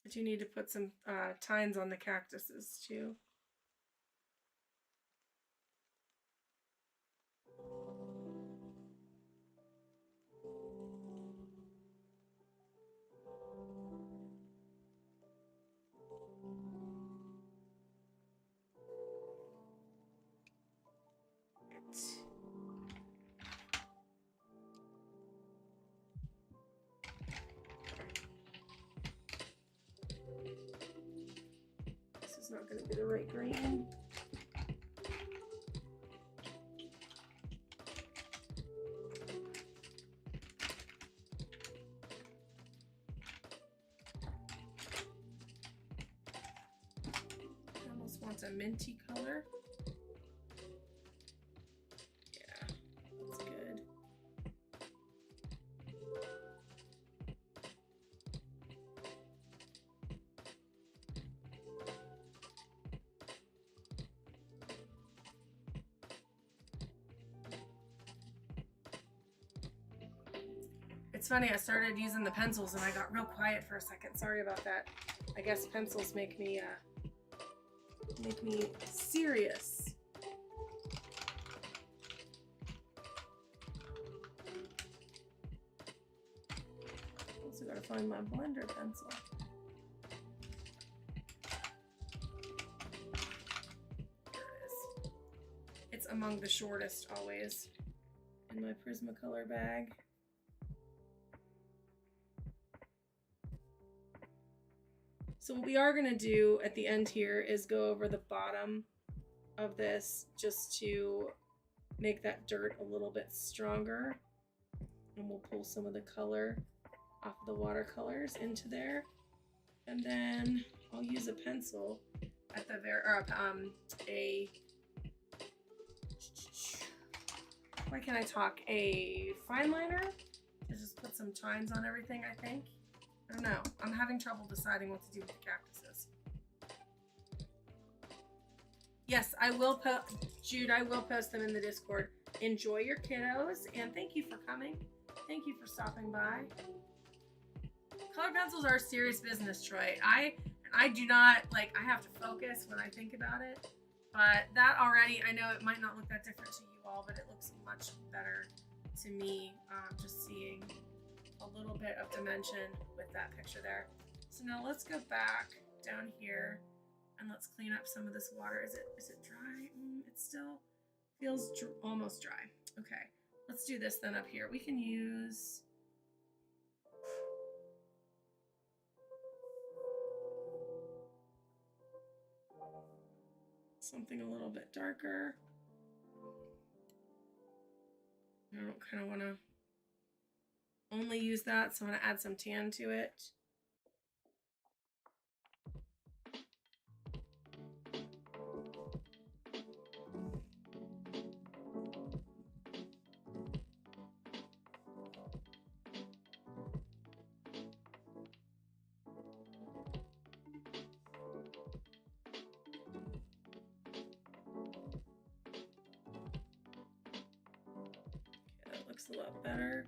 But you need to put some tines on the cactuses too. This is not going to be the right green. I almost want a minty color. Yeah, that's good. It's funny, I started using the pencils and I got real quiet for a second. Sorry about that. I guess pencils make me serious. Also gotta find my blender pencil. There it is. It's among the shortest always in my Prismacolor bag. So what we are going to do at the end here is go over the bottom of this just to make that dirt a little bit stronger. And we'll pull some of the color off of the watercolors into there. And then I'll use a pencil at the very, or why can't I talk? A fine liner to just put some tines on everything, I think. I don't know. I'm having trouble deciding what to do with the cactuses. Yes, I will post, Jude, I will post them in the Discord. Enjoy your kiddos, and thank you for coming. Thank you for stopping by. Color pencils are serious business, Troy. I do not, like, I have to focus when I think about it. But that already, I know it might not look that different to you all, but it looks much better to me, just seeing a little bit of dimension with that picture there. So now let's go back down here and let's clean up some of this water. Is it dry? It still feels almost dry. Okay, let's do this then up here. We can use something a little bit darker. I don't kind of want to only use that, so I'm going to add some tan to it. Looks a lot better.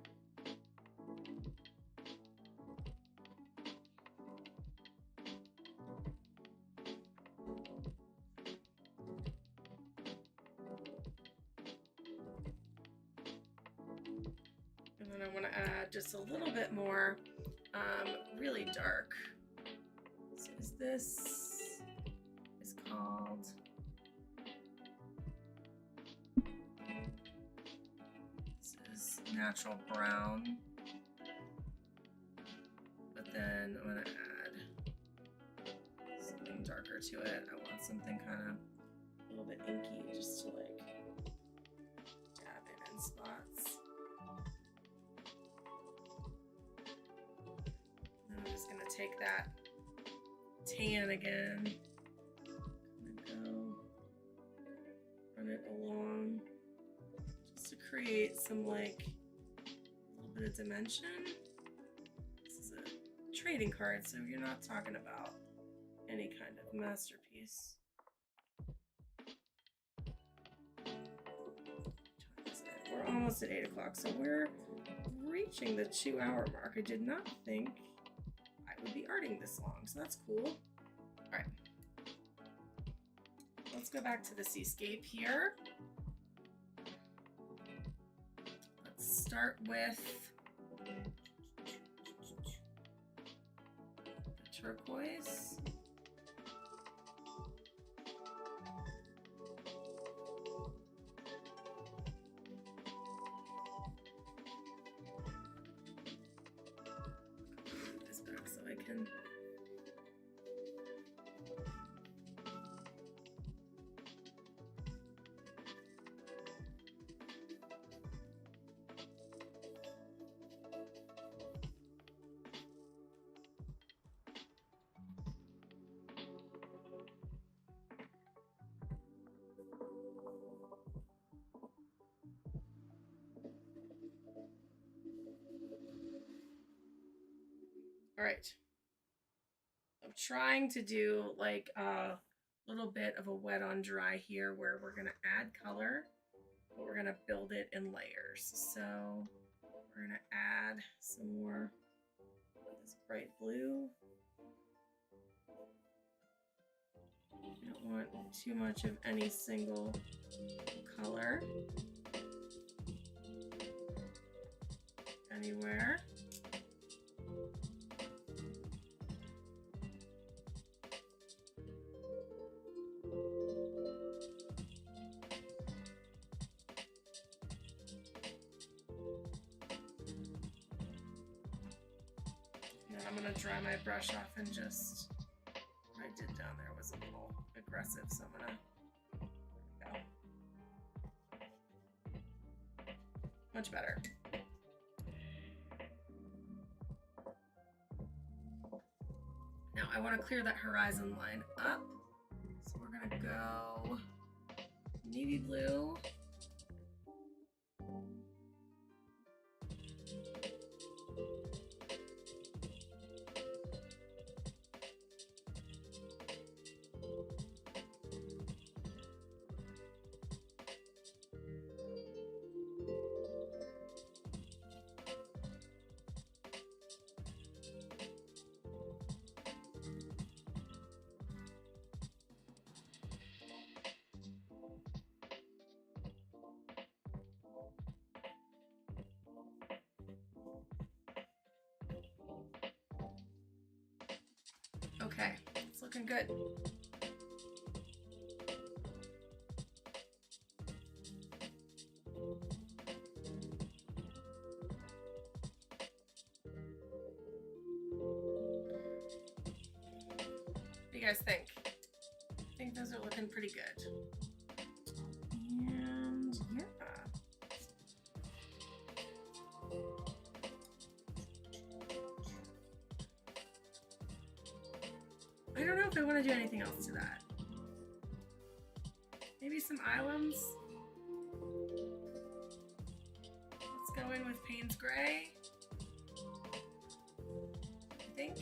And then I want to add just a little bit more really dark. So this is called natural brown, but then I'm going to add something darker to it. I want something kind of a little bit inky just to like dab it in spots. And I'm just going to take that tan again and go run it along just to create some like bit of dimension. This is a trading card, so you're not talking about any kind of masterpiece. We're almost at 8 o'clock, so we're reaching the 2-hour mark. I did not think I would be arting this long, so that's cool. All right, let's go back to the seascape here. Let's start with turquoise. Put this back so I can. All right, I'm trying to do like a little bit of a wet on dry here where we're gonna add color, but we're gonna build it in layers. So we're gonna add some more of this bright blue. I don't want too much of any single color anywhere. I'm gonna dry my brush off and just, what I did down there was a little aggressive, so I'm gonna, there we go. Much better. Now I want to clear that horizon line up, so we're gonna go navy blue. Okay, it's looking good. What do you guys think? I think those are looking pretty good. And yeah. I don't know if I want to do anything else to that. Maybe some islands. Let's go in with Payne's Gray. I think.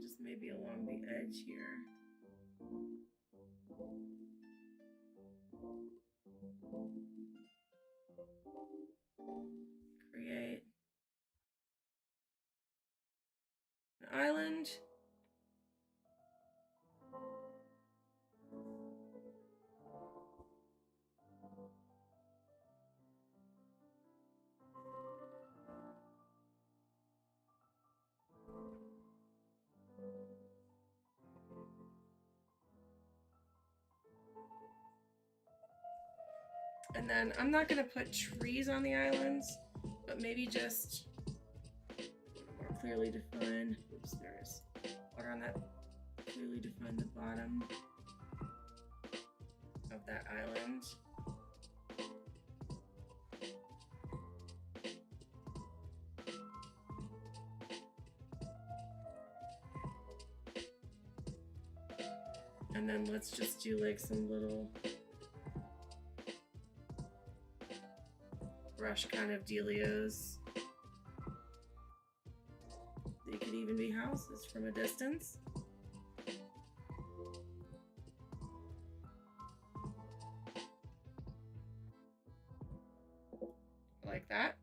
Just maybe along the edge here. Create an island. And then I'm not going to put trees on the islands, but maybe just more clearly define. Oops, there's water on that. Clearly define the bottom of that island. And then let's just do like some little brush kind of dealios. They could even be houses from a distance. Like that.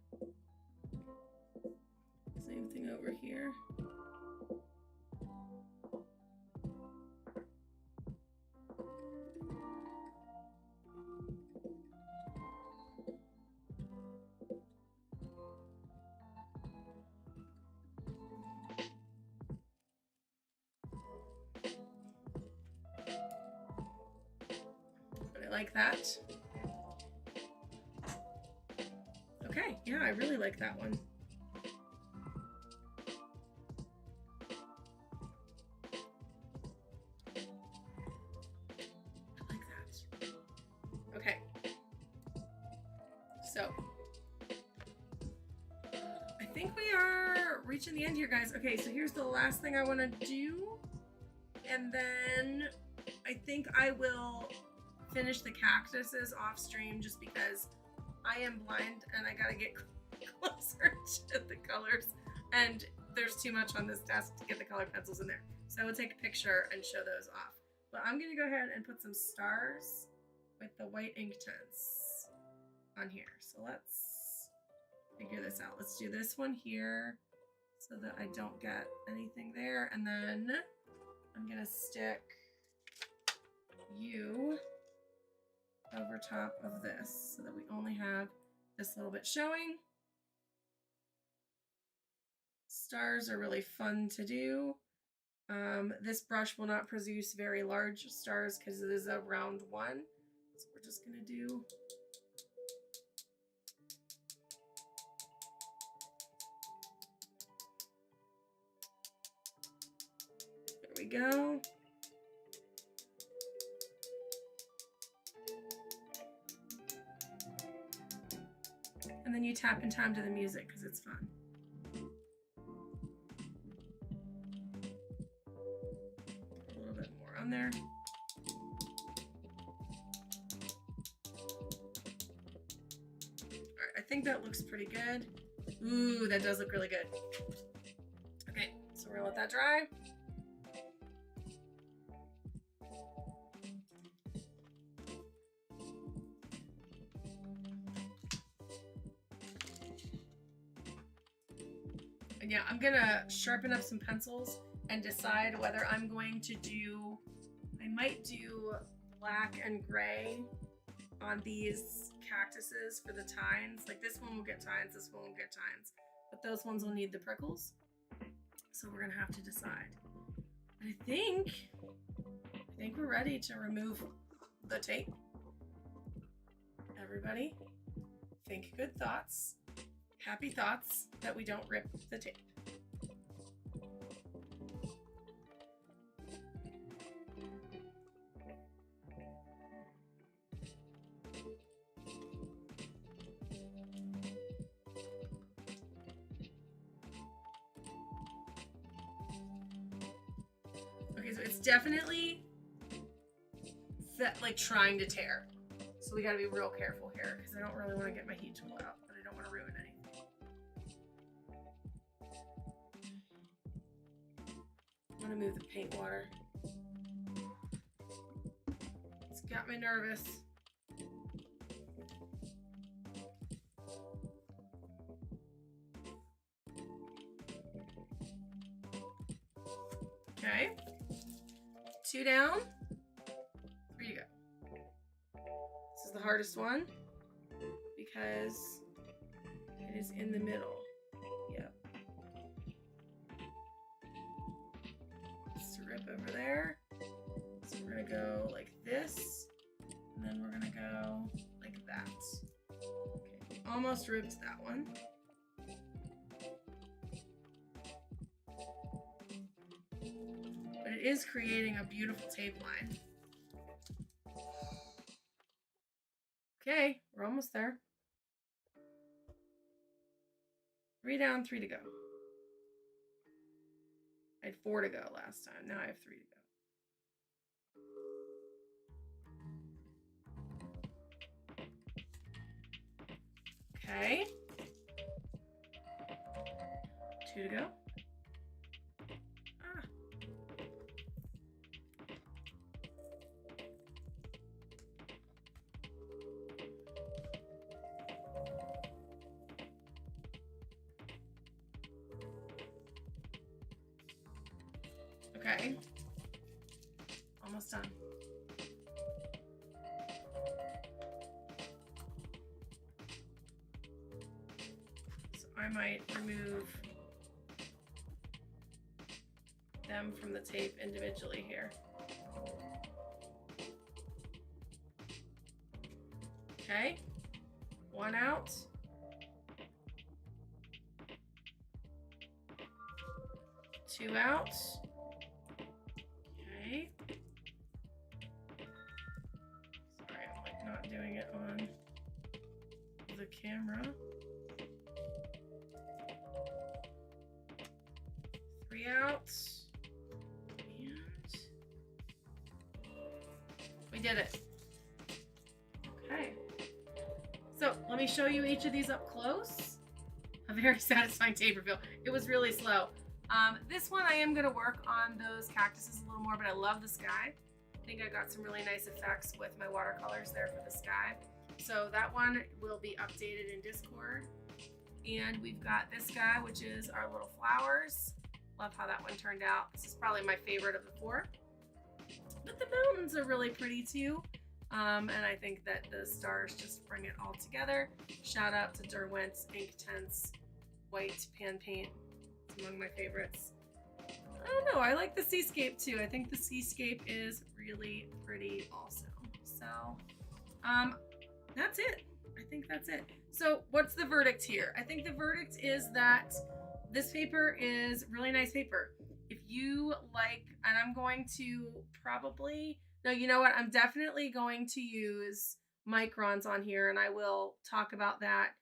Same thing over here. I like that. Okay, yeah, I really like that one. I like that. Okay. So, I think we are reaching the end here, guys. Okay, so here's the last thing I want to do. And then I think I will finish the cactuses off stream just because I am blind and I gotta get closer to the colors and there's too much on this desk to get the color pencils in there. So I will take a picture and show those off. But I'm gonna go ahead and put some stars with the white ink tints on here. So let's figure this out. Let's do this one here so that I don't get anything there. And then I'm gonna stick you over top of this so that we only have this little bit showing. Stars are really fun to do. This brush will not produce very large stars because it is a round one. So we're just gonna do there we go. And then you tap in time to the music because it's fun. A little bit more on there. Alright, I think that looks pretty good. Ooh, that does look really good. Okay, so we're gonna let that dry. And yeah, I'm gonna sharpen up some pencils and decide whether I'm going to do, I might do black and gray on these cactuses for the tines. Like this one will get tines, this one will get tines, but those ones will need the prickles. So we're gonna have to decide. I think we're ready to remove the tape. Everybody, think good thoughts, happy thoughts that we don't rip the tape. Okay, so it's definitely like trying to tear. So we gotta be real careful here because I don't really want to get my heat tool out, but I don't want to ruin anything. I'm gonna move the paint water. It's got me nervous. Okay. 2 down, 3 to go. This is the hardest one because it is in the middle. Yep. Strip over there. So we're gonna go like this, and then we're gonna go like that. Okay, almost ripped that one. But it is creating a beautiful tape line. Okay, we're almost there. 3 down, 3 to go. I had 4 to go last time. Now I have 3 to go. Okay. 2 to go. Okay, almost done. So I might remove them from the tape individually here. Okay, 1 out. 2 out. Okay. Sorry, I'm like not doing it on the camera. 3 out. And we did it. Okay. So let me show you each of these up close. A very satisfying tape reveal. It was really slow. This one I am going to work on those cactuses a little more, but I love the sky. I think I got some really nice effects with my watercolors there for the sky. So that one will be updated in Discord. And we've got this guy, which is our little flowers. Love how that one turned out. This is probably my favorite of the 4. But the mountains are really pretty too. And I think that the stars just bring it all together. Shout out to Derwent's Inktense White Pan Paint. Among my favorites. I don't know, I like the seascape too. I think the seascape is really pretty also. So that's it. I think that's it. So what's the verdict here? I think the verdict is that this paper is really nice paper. If you like, and I'm going to probably, no, you know what? I'm definitely going to use microns on here, and I will talk about that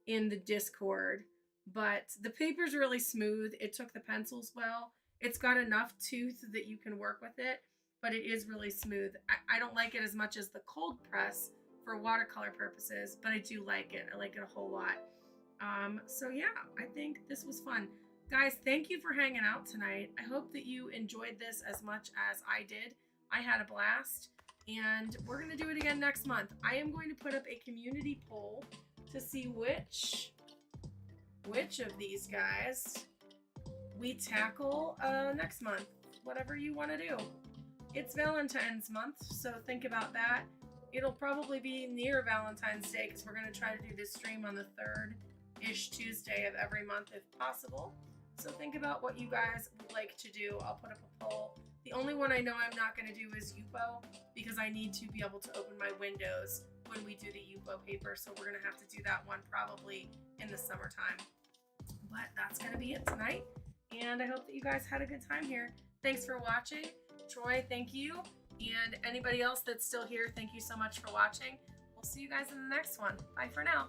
in the Discord. But the paper's really smooth. It took the pencils well. It's got enough tooth that you can work with it, but it is really smooth. I don't like it as much as the cold press for watercolor purposes, but I do like it. I like it a whole lot. So yeah, I think this was fun. Guys, thank you for hanging out tonight. I hope that you enjoyed this as much as I did. I had a blast, and we're going to do it again next month. I am going to put up a community poll to see which of these guys we tackle next month. Whatever you want to do. It's Valentine's month, so think about that. It'll probably be near Valentine's Day because we're going to try to do this stream on the 3rd-ish Tuesday of every month if possible. So think about what you guys would like to do. I'll put up a poll. The only one I know I'm not going to do is Yupo, because I need to be able to open my windows when we do the Yupo paper. So we're going to have to do that one probably in the summertime. But that's going to be it tonight. And I hope that you guys had a good time here. Thanks for watching. Troy, thank you. And anybody else that's still here, thank you so much for watching. We'll see you guys in the next one. Bye for now.